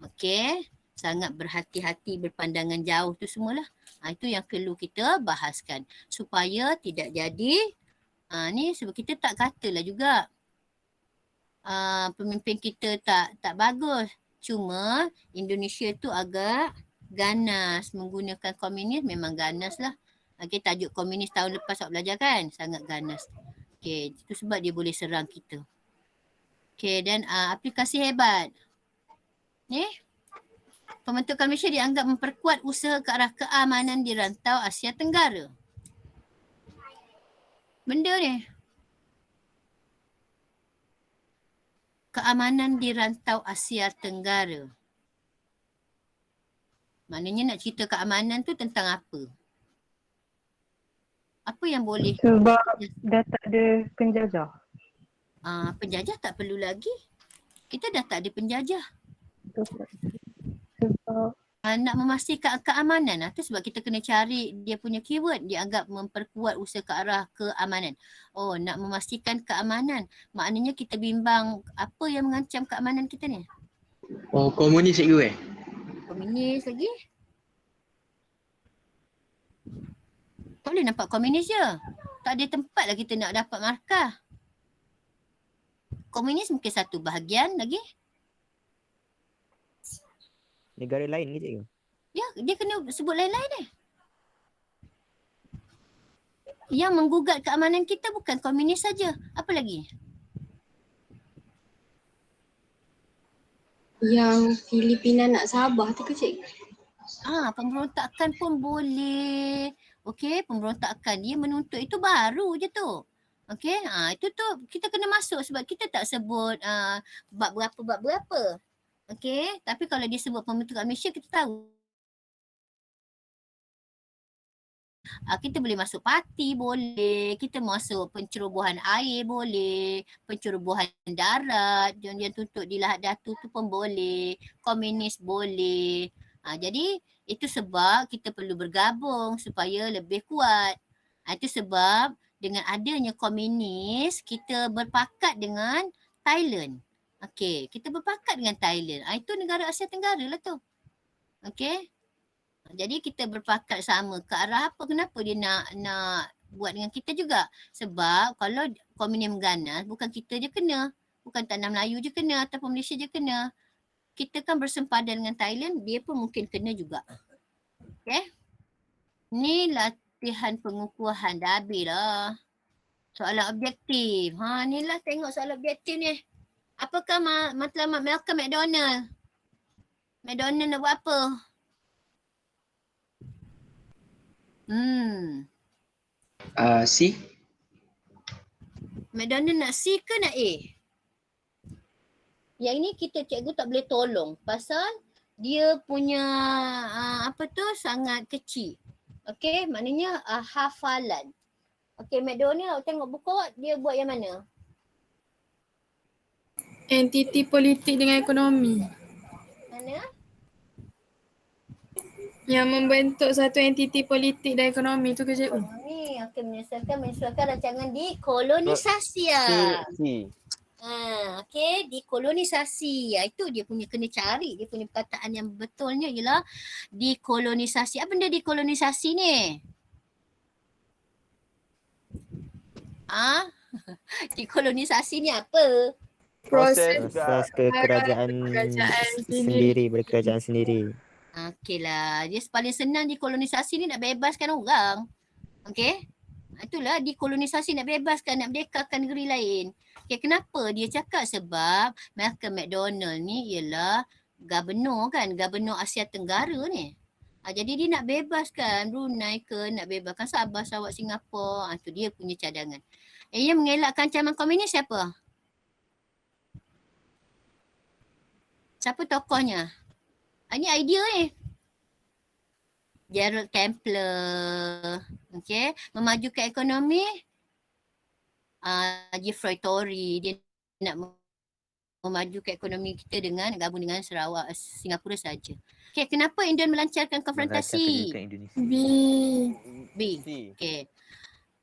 Okey. Sangat berhati-hati, berpandangan jauh tu semualah. Itu yang perlu kita bahaskan. Supaya tidak jadi, ni sebab kita tak katalah juga pemimpin kita tak bagus. Cuma Indonesia tu agak ganas. Menggunakan komunis memang ganas lah. Okay, tajuk komunis tahun lepas awak belajar kan? Sangat ganas. Okay, itu sebab dia boleh serang kita. Okay, dan aplikasi hebat. Ni. Pembentukan Malaysia dianggap memperkuat usaha ke arah keamanan di rantau Asia Tenggara. Benda ni. Keamanan di rantau Asia Tenggara. Maknanya nak cerita keamanan tu tentang apa? Apa yang boleh? Sebab dah tak ada penjajah. Penjajah tak perlu lagi. Kita dah tak ada penjajah. Sebab nak memastikan keamanan. Tu sebab kita kena cari dia punya keyword. Dia anggap memperkuat usaha ke arah keamanan. Oh, nak memastikan keamanan. Maknanya kita bimbang apa yang mengancam keamanan kita ni? Oh, komunis cikgu Komunis lagi? Tak boleh nampak komunis je. Tak ada tempat lah kita nak dapat markah. Komunis mungkin satu bahagian lagi. Negara lain ke cikgu? Ya, dia kena sebut lain-lain ni. yang menggugat keamanan kita bukan komunis saja. Apa lagi? Yang Filipina nak Sabah tu ke cikgu? Pemberontakan pun boleh. Okey, pemberontakan dia menuntut itu baru je tu. Okey, itu tu kita kena masuk sebab kita tak sebut bab berapa. Okey, tapi kalau dia sebut pembentukan Malaysia kita tahu. Kita boleh masuk parti boleh, kita masuk pencerobohan air boleh, pencerobohan darat yang tuntut di Lahad Datu tu pun boleh, komunis boleh. Jadi itu sebab kita perlu bergabung supaya lebih kuat. Itu sebab dengan adanya komunis kita berpakat dengan Thailand. Okey, kita berpakat dengan Thailand. Itu negara Asia Tenggara lah tu. Okey. Jadi kita berpakat sama ke arah apa, kenapa dia nak buat dengan kita juga. Sebab kalau komunis mengganas bukan kita je kena. Bukan tanah Melayu je kena ataupun Malaysia je kena. Kita kan bersempadan dengan Thailand, dia pun mungkin kena juga. Okay. Ni latihan pengukuhan, dah habis lah. Soalan objektif. Ni lah tengok soalan objektif ni. Apakah matlamat Malcolm McDonald? McDonald nak buat apa? C. McDonald nak C ke nak A? Yang ini cikgu tak boleh tolong pasal dia punya sangat kecil. Okey, maknanya hafalan. Okey, McDonald tengok buku dia buat yang mana? Entiti politik dengan ekonomi. Mana? Yang membentuk satu entiti politik dan ekonomi tu ke cikgu? Ni menyesuaikan rancangan dekolonisasi C. Okey, dekolonisasi. Itu dia punya kena cari. Dia punya perkataan yang betulnya ialah dekolonisasi. Apa benda dekolonisasi ni? Dekolonisasi ni apa? Proses kerajaan sendiri, berkerajaan sendiri. Okeylah, dia paling senang dekolonisasi ni nak bebaskan orang. Okey? Itulah dekolonisasi, nak bebaskan, nak merdekakan negeri lain. Okay, kenapa dia cakap? Sebab Malcolm McDonald ni ialah gubernur Asia Tenggara ni. Jadi dia nak bebaskan Brunei ke, nak bebaskan Sabah, Sarawak, Singapura. Itu dia punya cadangan. Yang mengelakkan ancaman komunis siapa? Siapa tokohnya? Ini idea ni. Gerald Kempler. Okay. Memajukan ekonomi. Geoffrey Tory. Dia nak memajukan ekonomi kita dengan gabung dengan Sarawak, Singapura saja. Okay. Kenapa Indian melancarkan konfrontasi? B. Okay.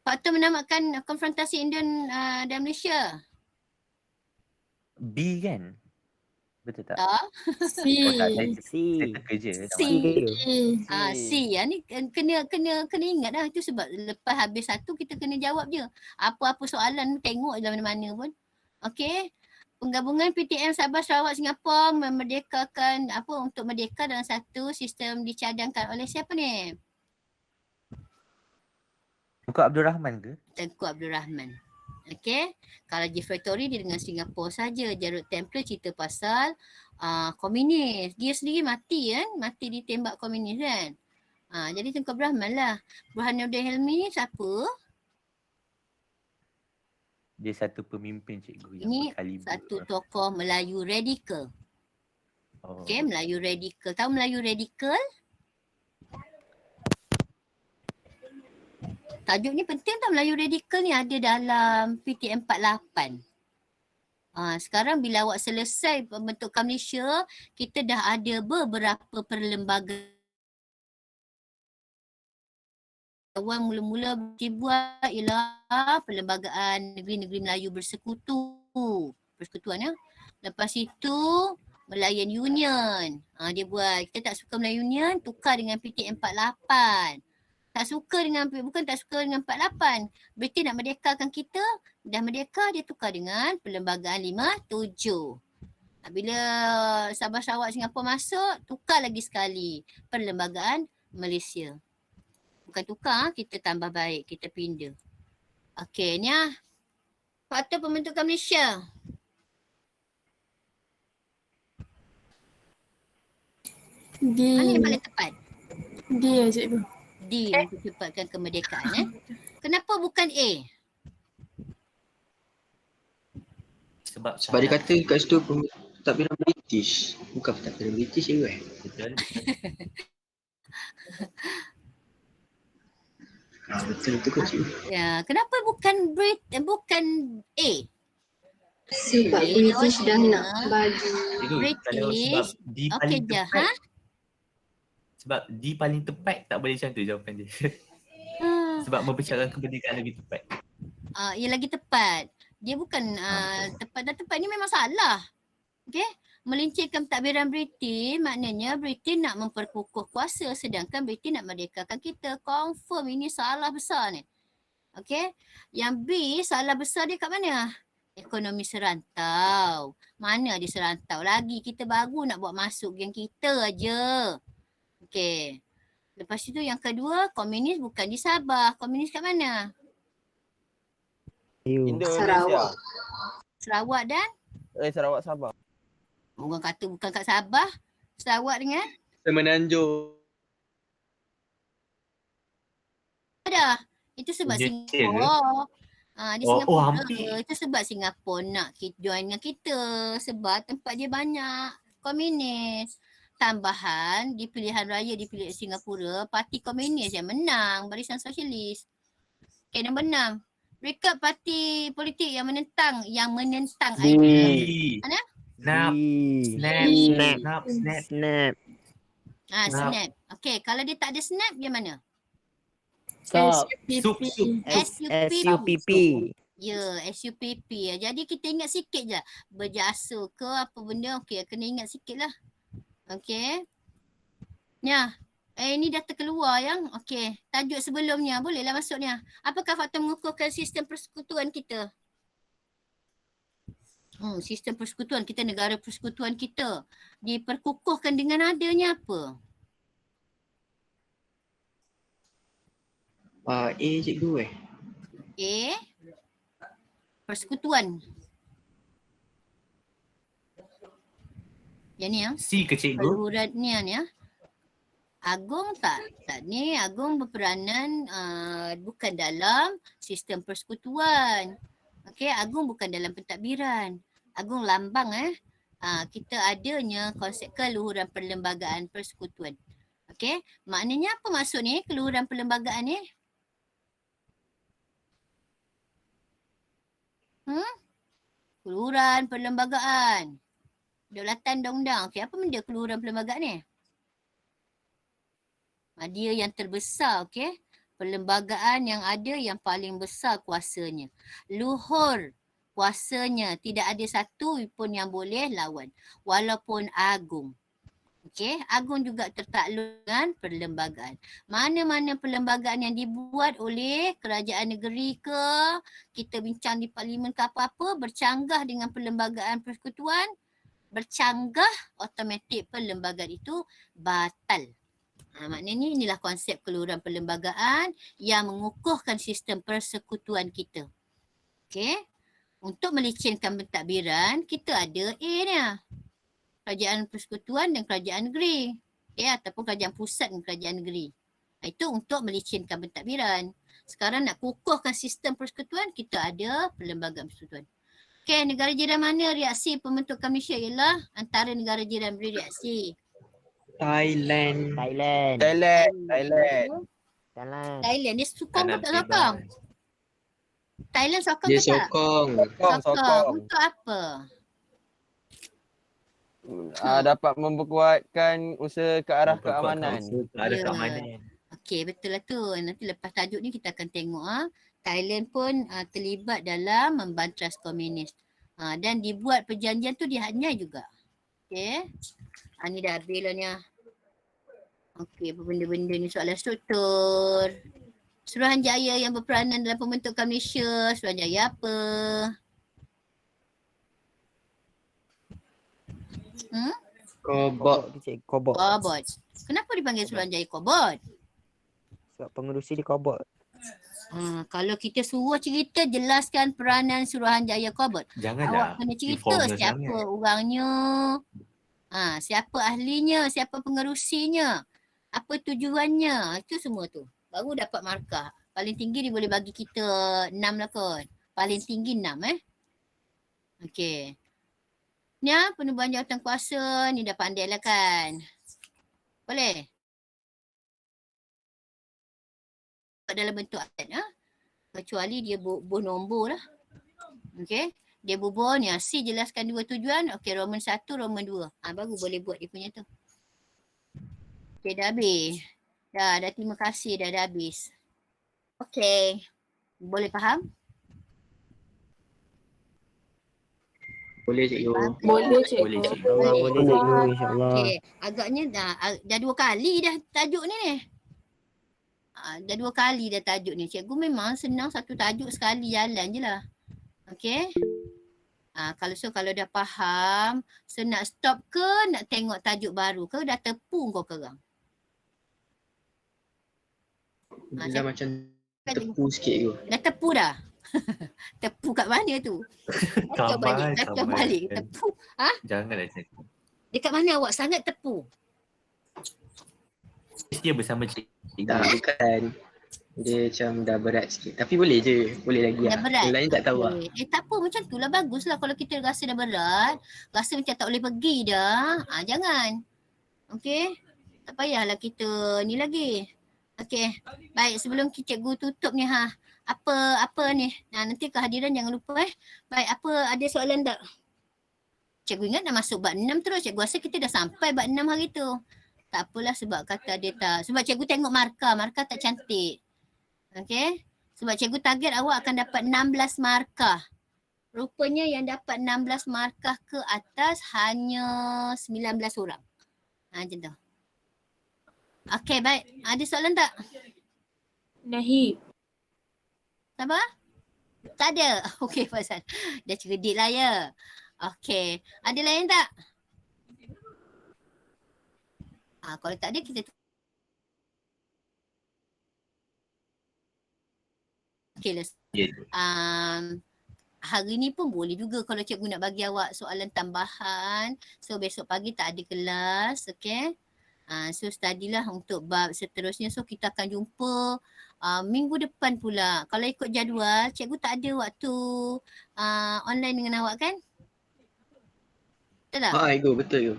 Faktor menamakan konfrontasi Indian dan Malaysia. B kan? Betul tak? C. Saya terkerja. C. Ni kena ingat dah. Itu sebab lepas habis satu kita kena jawab je. Apa-apa soalan tengok je mana-mana pun. Okey. Penggabungan PTM Sabah, Sarawak, Singapura memerdekakan untuk merdeka dalam satu sistem dicadangkan oleh siapa ni? Tengku Abdul Rahman ke? Tengku Abdul Rahman. Okey, kalau Geoffrey Tory dia dengan Singapura saja. Gerald Kempler cerita pasal komunis. Dia sendiri mati kan? Mati ditembak komunis kan? Jadi Tengku Abdul Rahman lah. Burhanuddin Hilmi ni siapa? Dia satu pemimpin cikgu yang Ini berkaliber. Satu tokoh Melayu radikal. Okey, Melayu radikal. Tahu Melayu radikal? Tajuk ni penting tau, Melayu radikal ni ada dalam PTM 48. Sekarang bila awak selesai pembentukan Malaysia, kita dah ada beberapa perlembagaan. Mula-mula dibuat ialah Perlembagaan Negeri-Negeri Melayu Persekutuan ya. Lepas itu Malayan Union. Dia buat, kita tak suka Malayan Union, tukar dengan PTM 48. Bukan tak suka dengan 48. British nak merdekakan kita, dah merdeka dia tukar dengan Perlembagaan 57. Bila Sabah, Sarawak, Singapura masuk, tukar lagi sekali Perlembagaan Malaysia. Bukan tukar, kita tambah baik, kita pindah. Okey, ni faktor pembentukan Malaysia. Mana yang paling tepat? D ya cikgu. D mempercepatkan kemerdekaan. Kenapa bukan A? Sebab Sebab dia kata kat situ pentadbiran British. Bukan pentadbiran British je kan? betul. Betul tu kau cikgu. Ya, kenapa bukan bukan A? Sebab British dah nak bagi. Cikgu, kalau sebab British. D Okey paling je, tepat. ha? Sebab D paling tepat tak boleh macam tu jawapan dia. Sebab mempercayai kemerdekaan lebih tepat. Ia lagi tepat. Dia bukan tepat dan tepat ni memang salah. Okey? Melincirkan pentadbiran British maknanya British nak memperkukuh kuasa sedangkan British nak merdekakan kita. Confirm ini salah besar ni. Okey? Yang B salah besar dia kat mana? Ekonomi serantau. Mana dia serantau lagi? Kita baru nak buat masuk geng kita aja. Okey. Lepas itu yang kedua, komunis bukan di Sabah. Komunis kat mana? Indonesia. Sarawak dan? Sarawak, Sabah. Orang kata bukan kat Sabah. Sarawak dengan? Semenanjung. Ada. Itu sebab Malaysia Singapura. Di Singapura. hampir. Itu sebab Singapura nak join dengan kita. Sebab tempat dia banyak komunis. Tambahan di pilihan raya dipilih Singapura, parti komunis yang menang, Barisan Sosialis. Okay, nombor 6. Rekod parti politik yang menentang idea. Mana? Snap. Snap. Okay, kalau dia tak ada snap, dia mana? SUPP. Ya, SUPP. Jadi kita ingat sikit je. Berjasa ke apa benda, okay, kena ingat sikit lah. Okay. Ya. Ini dah terkeluar yang. Okay. Tajuk sebelumnya. Bolehlah masuknya. Apakah faktor mengukuhkan sistem persekutuan kita? Sistem persekutuan kita, negara persekutuan kita. Diperkukuhkan dengan adanya apa? A cikgu A. Persekutuan. Yang ni ya. C ke cikgu? Peluhurannya ni ya. Agung tak ni. Agung berperanan bukan dalam sistem persekutuan. Okey, Agung bukan dalam pentadbiran. Agung lambang kita adanya konsep keluhuran perlembagaan persekutuan. Okey, maknanya apa maksud ni keluhuran perlembagaan ni? Keluhuran perlembagaan. Daulatan undang-undang. Okey, apa benda keluhuran perlembagaan ni? Dia yang terbesar, okey. Perlembagaan yang ada yang paling besar kuasanya. Luhur kuasanya. Tidak ada satu pun yang boleh lawan. Walaupun agung. Okey, agung juga tertakluk dengan perlembagaan. Mana-mana perlembagaan yang dibuat oleh kerajaan negeri ke, kita bincang di parlimen ke apa-apa, bercanggah dengan perlembagaan persekutuan, bercanggah, automatik perlembagaan itu batal. Maknanya inilah konsep keluhuran perlembagaan yang mengukuhkan sistem persekutuan kita. Okey. Untuk melicinkan pentadbiran, kita ada A ni. Kerajaan persekutuan dan kerajaan negeri. Okay, ataupun kerajaan pusat dan kerajaan negeri. Itu untuk melicinkan pentadbiran. Sekarang nak kukuhkan sistem persekutuan, kita ada perlembagaan persekutuan. Okey, negara jiran mana reaksi pembentukan Malaysia ialah antara negara jiran beri reaksi. Thailand. Dia sokong ke tak sokong? Thailand sokong Dia ke tak? Sokong. Untuk apa? Dapat memperkuatkan usaha ke arah keamanan. Okey, betul lah tu. Nanti lepas tajuk ni kita akan tengok Thailand pun terlibat dalam membantras komunis. Dan dibuat perjanjian tu di Hanyai juga. Okey. Ni dah habis lah ni. Okey, apa benda-benda ni soalan struktur. Suruhanjaya yang berperanan dalam pembentukan Malaysia. Suruhanjaya apa? Kobot. Kobot. Kenapa dipanggil Suruhanjaya Kobot? Sebab pengerusi dia kobot. Kalau kita suruh cerita, jelaskan peranan Suruhanjaya Kobot. Awak Janganlah kena cerita informal siapa sangat. orangnya, siapa ahlinya, siapa pengerusinya, apa tujuannya, itu semua tu. Baru dapat markah. Paling tinggi dia boleh bagi kita 6 lah kot. Paling tinggi 6 Okey. Ni penubuhan jawatan kuasa ni dah pandai lah kan. Boleh? Dalam bentuk ayat kecuali dia bubuh nombor lah. Okey. Dia bubuh ni C jelaskan dua tujuan. Okey, Roman 1, Roman 2. Baru boleh buat dia punya tu. Okey, dah habis. Dah terima kasih dah habis. Okey. Boleh faham? Boleh cikgu. Boleh cikgu. Boleh cikgu. InsyaAllah boleh cikgu, insyaAllah. Okey, agaknya dah 2 kali dah tajuk ni. Dah 2 kali dah tajuk ni. Cikgu memang senang satu tajuk sekali jalan je lah. Okey. Kalau dah faham, nak stop ke nak tengok tajuk baru ke dah tepu kau kerang? Dah macam tepu sikit cikgu. Dah tepu dah? Tepu kat mana tu? Kacau balik. Tepu. Janganlah cakap. Dekat mana awak sangat tepu? Dia bersama cikgu. Tak, bukan. Dia macam dah berat sikit. Tapi boleh je. Boleh lagi Dah berat? Yang lain tak tahu lah. Tak apa, macam tu lah bagus lah. Kalau kita rasa dah berat, rasa macam tak boleh pergi dah, jangan. Okey? Tak payahlah kita ni lagi. Okey. Baik, sebelum cikgu tutup ni apa ni? Nanti kehadiran jangan lupa Baik, ada soalan tak? Cikgu ingat dah masuk bab 6 terus. Cikgu rasa kita dah sampai bab 6 hari tu. Tak apalah sebab kata dia tak. Sebab cikgu tengok markah tak cantik. Okey? Sebab cikgu target awak akan dapat 16 markah. Rupanya yang dapat 16 markah ke atas hanya 19 orang. Macam tu. Okey, baik. Ada soalan tak? Nahi. Apa? Tak ada. Okey, pasal dah cerdik lah ya. Okey. Ada lain tak? Kalau tak ada kita okey lah. Hari ni pun boleh juga kalau cikgu nak bagi awak soalan tambahan. So besok pagi tak ada kelas, okey? So study lah untuk bab seterusnya. So kita akan jumpa minggu depan pula. Kalau ikut jadual, cikgu tak ada waktu online dengan awak kan? Betul tak? Cikgu, betul cikgu.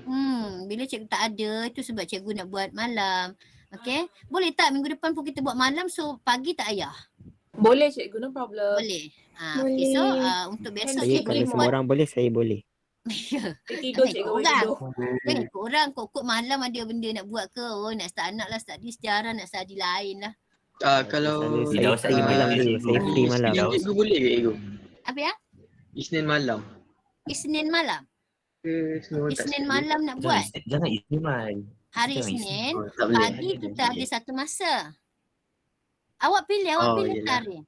Bila cikgu tak ada, itu sebab cikgu nak buat malam. Okey? Boleh tak minggu depan pun kita buat malam so pagi tak payah? Boleh cikgu, no problem. Boleh. Okay, so untuk besok Saya kalau semua orang boleh, saya boleh. Tidur cikgu, tidur. Korang kok malam ada benda nak buat ke? Nak start anak lah, study sejarah, nak study lain lah. Kalau saya free malam dulu, saya free malam. Cikgu boleh ke cikgu? Apa ya? Isnin malam. Isnin malam? Isnin malam nak buat? Jangan Isnin malam. Hari Isnin, pagi kita ada satu masa. Awak pilih tarikh.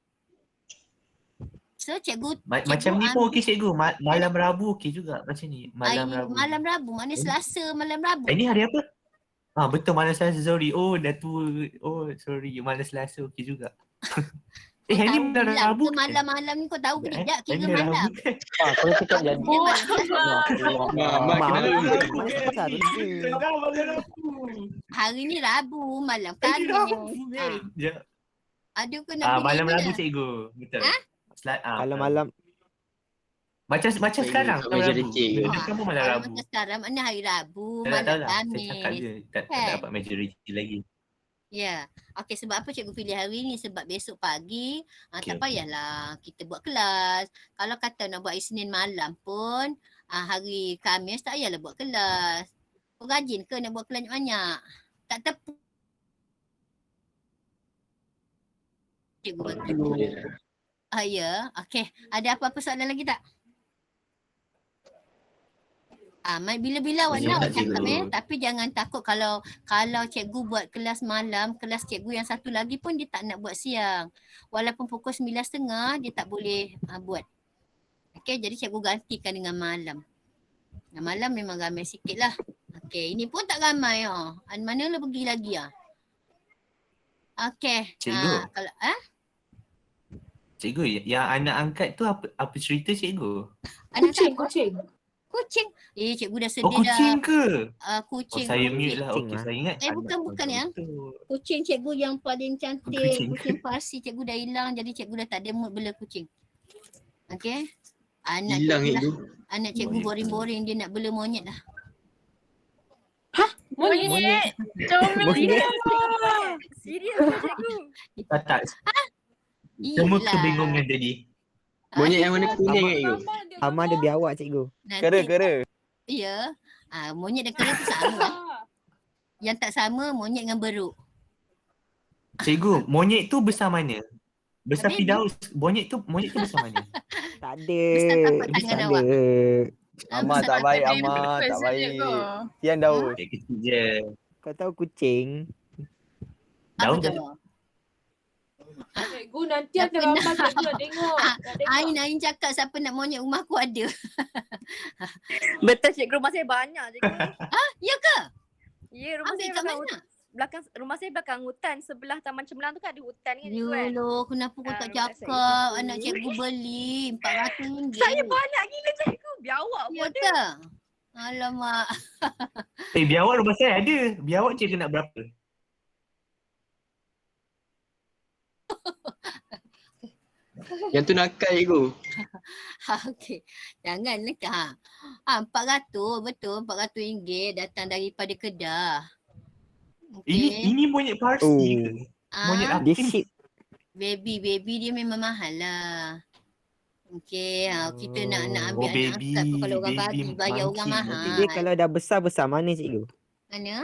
So cikgu macam ni pun okey cikgu. Malam Rabu okey juga macam ni. Malam Rabu maknanya Selasa malam Rabu. Ini hari apa? Betul malam Selasa, sorry. Dah tua. Sorry. Malam Selasa okey juga. Hari ni malam Rabu. Malam-malam ni kau tahu ke tidak kira malam? Kalau cakap jadi. Hari ni Rabu malam Khamis. Ada ke nak malam Rabu cikgu. Betul. Kalau malam macam sekarang malam Rabu. Kamu malam Rabu. Macam sekarang mana hari Rabu, malam Khamis. Saya cakap je tak dapat majoriti lagi. Ya. Okey, sebab apa cikgu pilih hari ni? Sebab besok pagi tak payahlah kita buat kelas. Kalau kata nak buat Isnin malam pun hari Khamis tak payahlah buat kelas. Kau rajin ke nak buat kelas banyak? Tak tepu. Cikgu bagi. Ya. Okey. Ada apa-apa soalan lagi tak? Bila-bila awak nak cakap tapi jangan takut kalau cikgu buat kelas malam, kelas cikgu yang satu lagi pun dia tak nak buat siang. Walaupun pukul 9.30 dia tak boleh buat. Okey, jadi cikgu gantikan dengan malam. Malam memang ramai sikit lah. Okey, ini pun tak ramai Manalah pergi lagi Okey. Cikgu. Kalau Cikgu, yang anak angkat tu apa cerita cikgu? anak Kucing, siapa? kucing. Kucing. Cikgu dah Oh, sedih kucing dah. ke? Kucing. saya kucing. mute lah. Kucing Okey, lah. saya ingat anak Bukan yang. betul. Kucing cikgu yang paling cantik. Kucing. Kucing Parsi cikgu dah hilang. Jadi cikgu dah tak ada mood bela kucing. Okey. Anak Hilang cikgu lah. itu. Anak cikgu boring-boring. Dia nak bela monyet dah. Monyet. Comel Monyet. dia. Serius ke cikgu? Tak. Semua kebingungan tadi. Monyet yang warna kuning ke you? Hama ada biawak cikgu. Kera. Ya. Monyet dan kera tu sama. Yang tak sama monyet dengan beruk. Cikgu, monyet tu besar mana? Besar Baby. Firdaus. Monyet tu besar mana? Tak ada. Besar tapak tangan Besar awak. ada. Amal tak baik, Amal tak baik. Kian Daus. Kecil je. Kau tahu kucing? Daus Apa dah. tu? Cikgu nanti Tak ada pernah. gambar cikgu nak tengok. Ain cakap siapa nak monyet rumah aku ada. Betul cikgu, rumah saya banyak cikgu. Ya ke? Ya, rumah Ambil saya kat belakang mana? rumah saya belakang hutan, sebelah Taman Cemerlang tu kan ada hutan kan cikgu kan. Yolo, kenapa kau tak Rumah saya cakap itu. anak cikgu beli RM400? Saya banyak gila cikgu, biawak Ya pun ada. ke? Alamak. Biawak rumah saya ada. Biawak cikgu nak berapa? Yang tu nakal cikgu. Okey. Jangan lekah. RM400, betul RM400 datang daripada Kedah. Okey. Ini monyet Parsi ke? Monyet apa Dia ni? ship. Baby dia memang mahal lah. Okey, kita nak ambil anak baby, angkat pun kalau orang baby bagi bayar orang monkey. mahal. Dia kalau dah besar mana cikgu? Mana?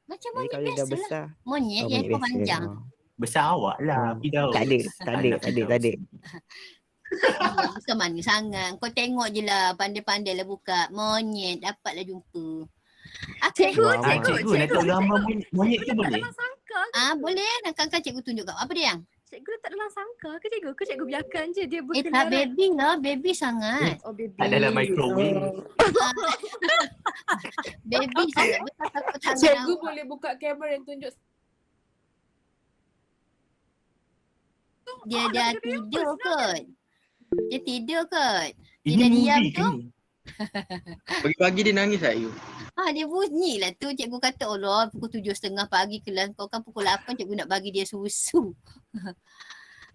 Macam Dia monyet kalau dah biasa lah. besar. Monyet Oh, yang monyet ekor biasa. panjang. Oh. Besar awak lah, Firdaus. Tak ada. Ah, Tak ada. Besar mana sangat. Kau tengok je lah. Pandai-pandai lah buka. Monyet. Dapatlah jumpa. Cikgu, Wah, Cikgu nak tahu gambar monyet tu boleh? Dalam sangka ke? Boleh. Nak kan cikgu tunjuk kau. Apa dia yang? Cikgu letak dalam sangka ke cikgu? Ke cikgu biarkan je dia Tak berkeliaran? baby lah. Baby sangat. Oh baby. Tak dalam microwave. Baby sangat. Betul takut tangan Cikgu awak. boleh buka kamera dan tunjuk. Dia dah tidur kot. Dia tidur kot. Dia Ini dah diam movie ke tu. ni? Pagi-pagi dia nangis tak you? Dia bunyi lah tu. Cikgu kata Allah pukul 7.30 pagi kelas kau kan pukul 8 cikgu nak bagi dia susu.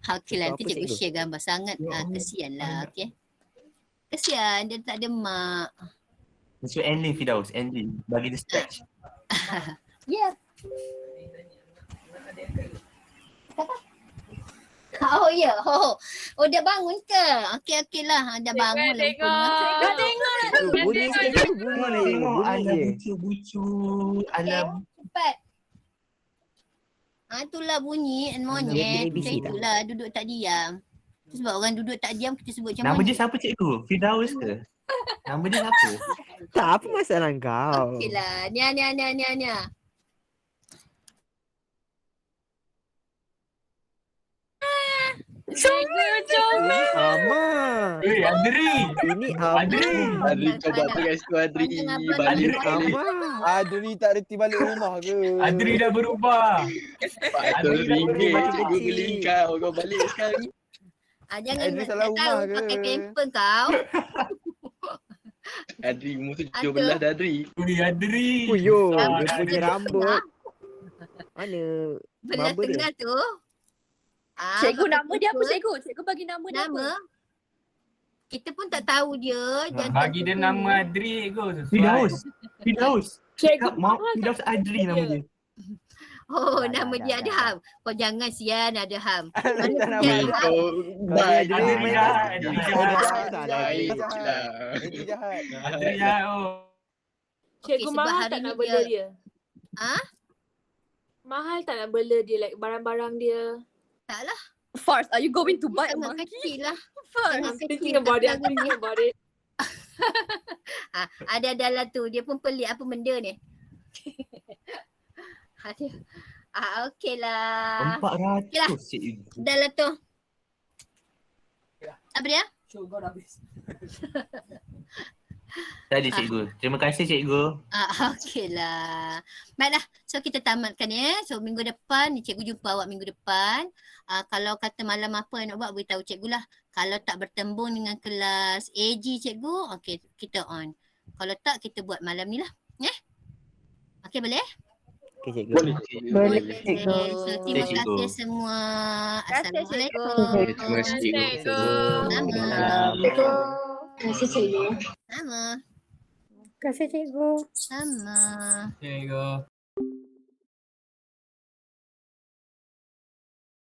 Okey lah nanti Apa, cikgu cikgu? share gambar sangat kesian lah. Okey. Kesian dia tak ada mak. Maksud ending Firdaus, ending. Bagi dia stretch. Ya. Oh ya. Oh dah bangun ke? Okey lah. Dah bangun lah. Dah tengok lah tu. Bunyi cikgu. Bunyi. Tengok Bunyi ala je. bucu-bucu. Ala Cepat. Itulah bunyi monyet. Baby Macam seat tak? itulah duduk tak diam. Itu sebab orang duduk tak diam kita sebut macam nama dia monyet. siapa cikgu? Firdaus ke? Nama dia siapa? Tak, apa masalah kau? Okey lah. Ni. Comel. Ama. Adri. Ini Ama. Adri kau buat apa kat situ Adri? Balik balik. Ama. Adri tak reti balik rumah ke? Adri dah berubah. RM400 cikgu beli kau. Kau balik sekarang. Jangan Adri nak salah tahu rumah ke? pakai pamper kau. Adri umur 17 dah Adri. Ui Adri. Puyo, dia punya rambut. Mana? Belah Barber dia? tengah tu. Cikgu pakai nama dia apa pamper. cikgu? Cikgu bagi nama dia apa? Nama? Kita pun tak tahu dia. Jangan Bagi dia tentu. nama Adri kot. Firdaus. Cikgu Firdaus Adri nama dia. Oh, Dah, nama dah, dia dah, ada dah. Ham. Kau jangan sian ada Ham. Tak nak Dia main. Ham. Kau Adri Adri jahat. Adri jahat. Adri Baik jahat. lah. Adri jahat. Adri jahat oh. Cikgu sebab mahal hari tak ni nak bela dia? Ah? Mahal tak nak bela dia like barang-barang dia? Taklah. Fars, are you going to buy a Sangat monkey? kecil lah. Fars. Sangat I'm thinking kecil. about it. I'm thinking about it. Ada dalam tu. Dia pun pelik apa benda ni. Ada. Okey lah. 400 cikgu. Dah lah tu. Apa dia? Tak ada cikgu. Terima kasih cikgu. Okeylah. Baiklah. So kita tamatkan ya. So minggu depan, cikgu jumpa awak minggu depan. Kalau kata malam apa yang nak buat, beritahu cikgu lah. Kalau tak bertembung dengan kelas AG cikgu, okey kita on. Kalau tak, kita buat malam ni lah. Okey boleh? Okey cikgu. Boleh Okay. cikgu. So terima Cikgu. kasih semua. Terima kasih, cikgu. Assalamualaikum. Terima kasih cikgu. Sama. Terima kasih cikgu. Sama. Terima kasih cikgu. Sama. Cikgu.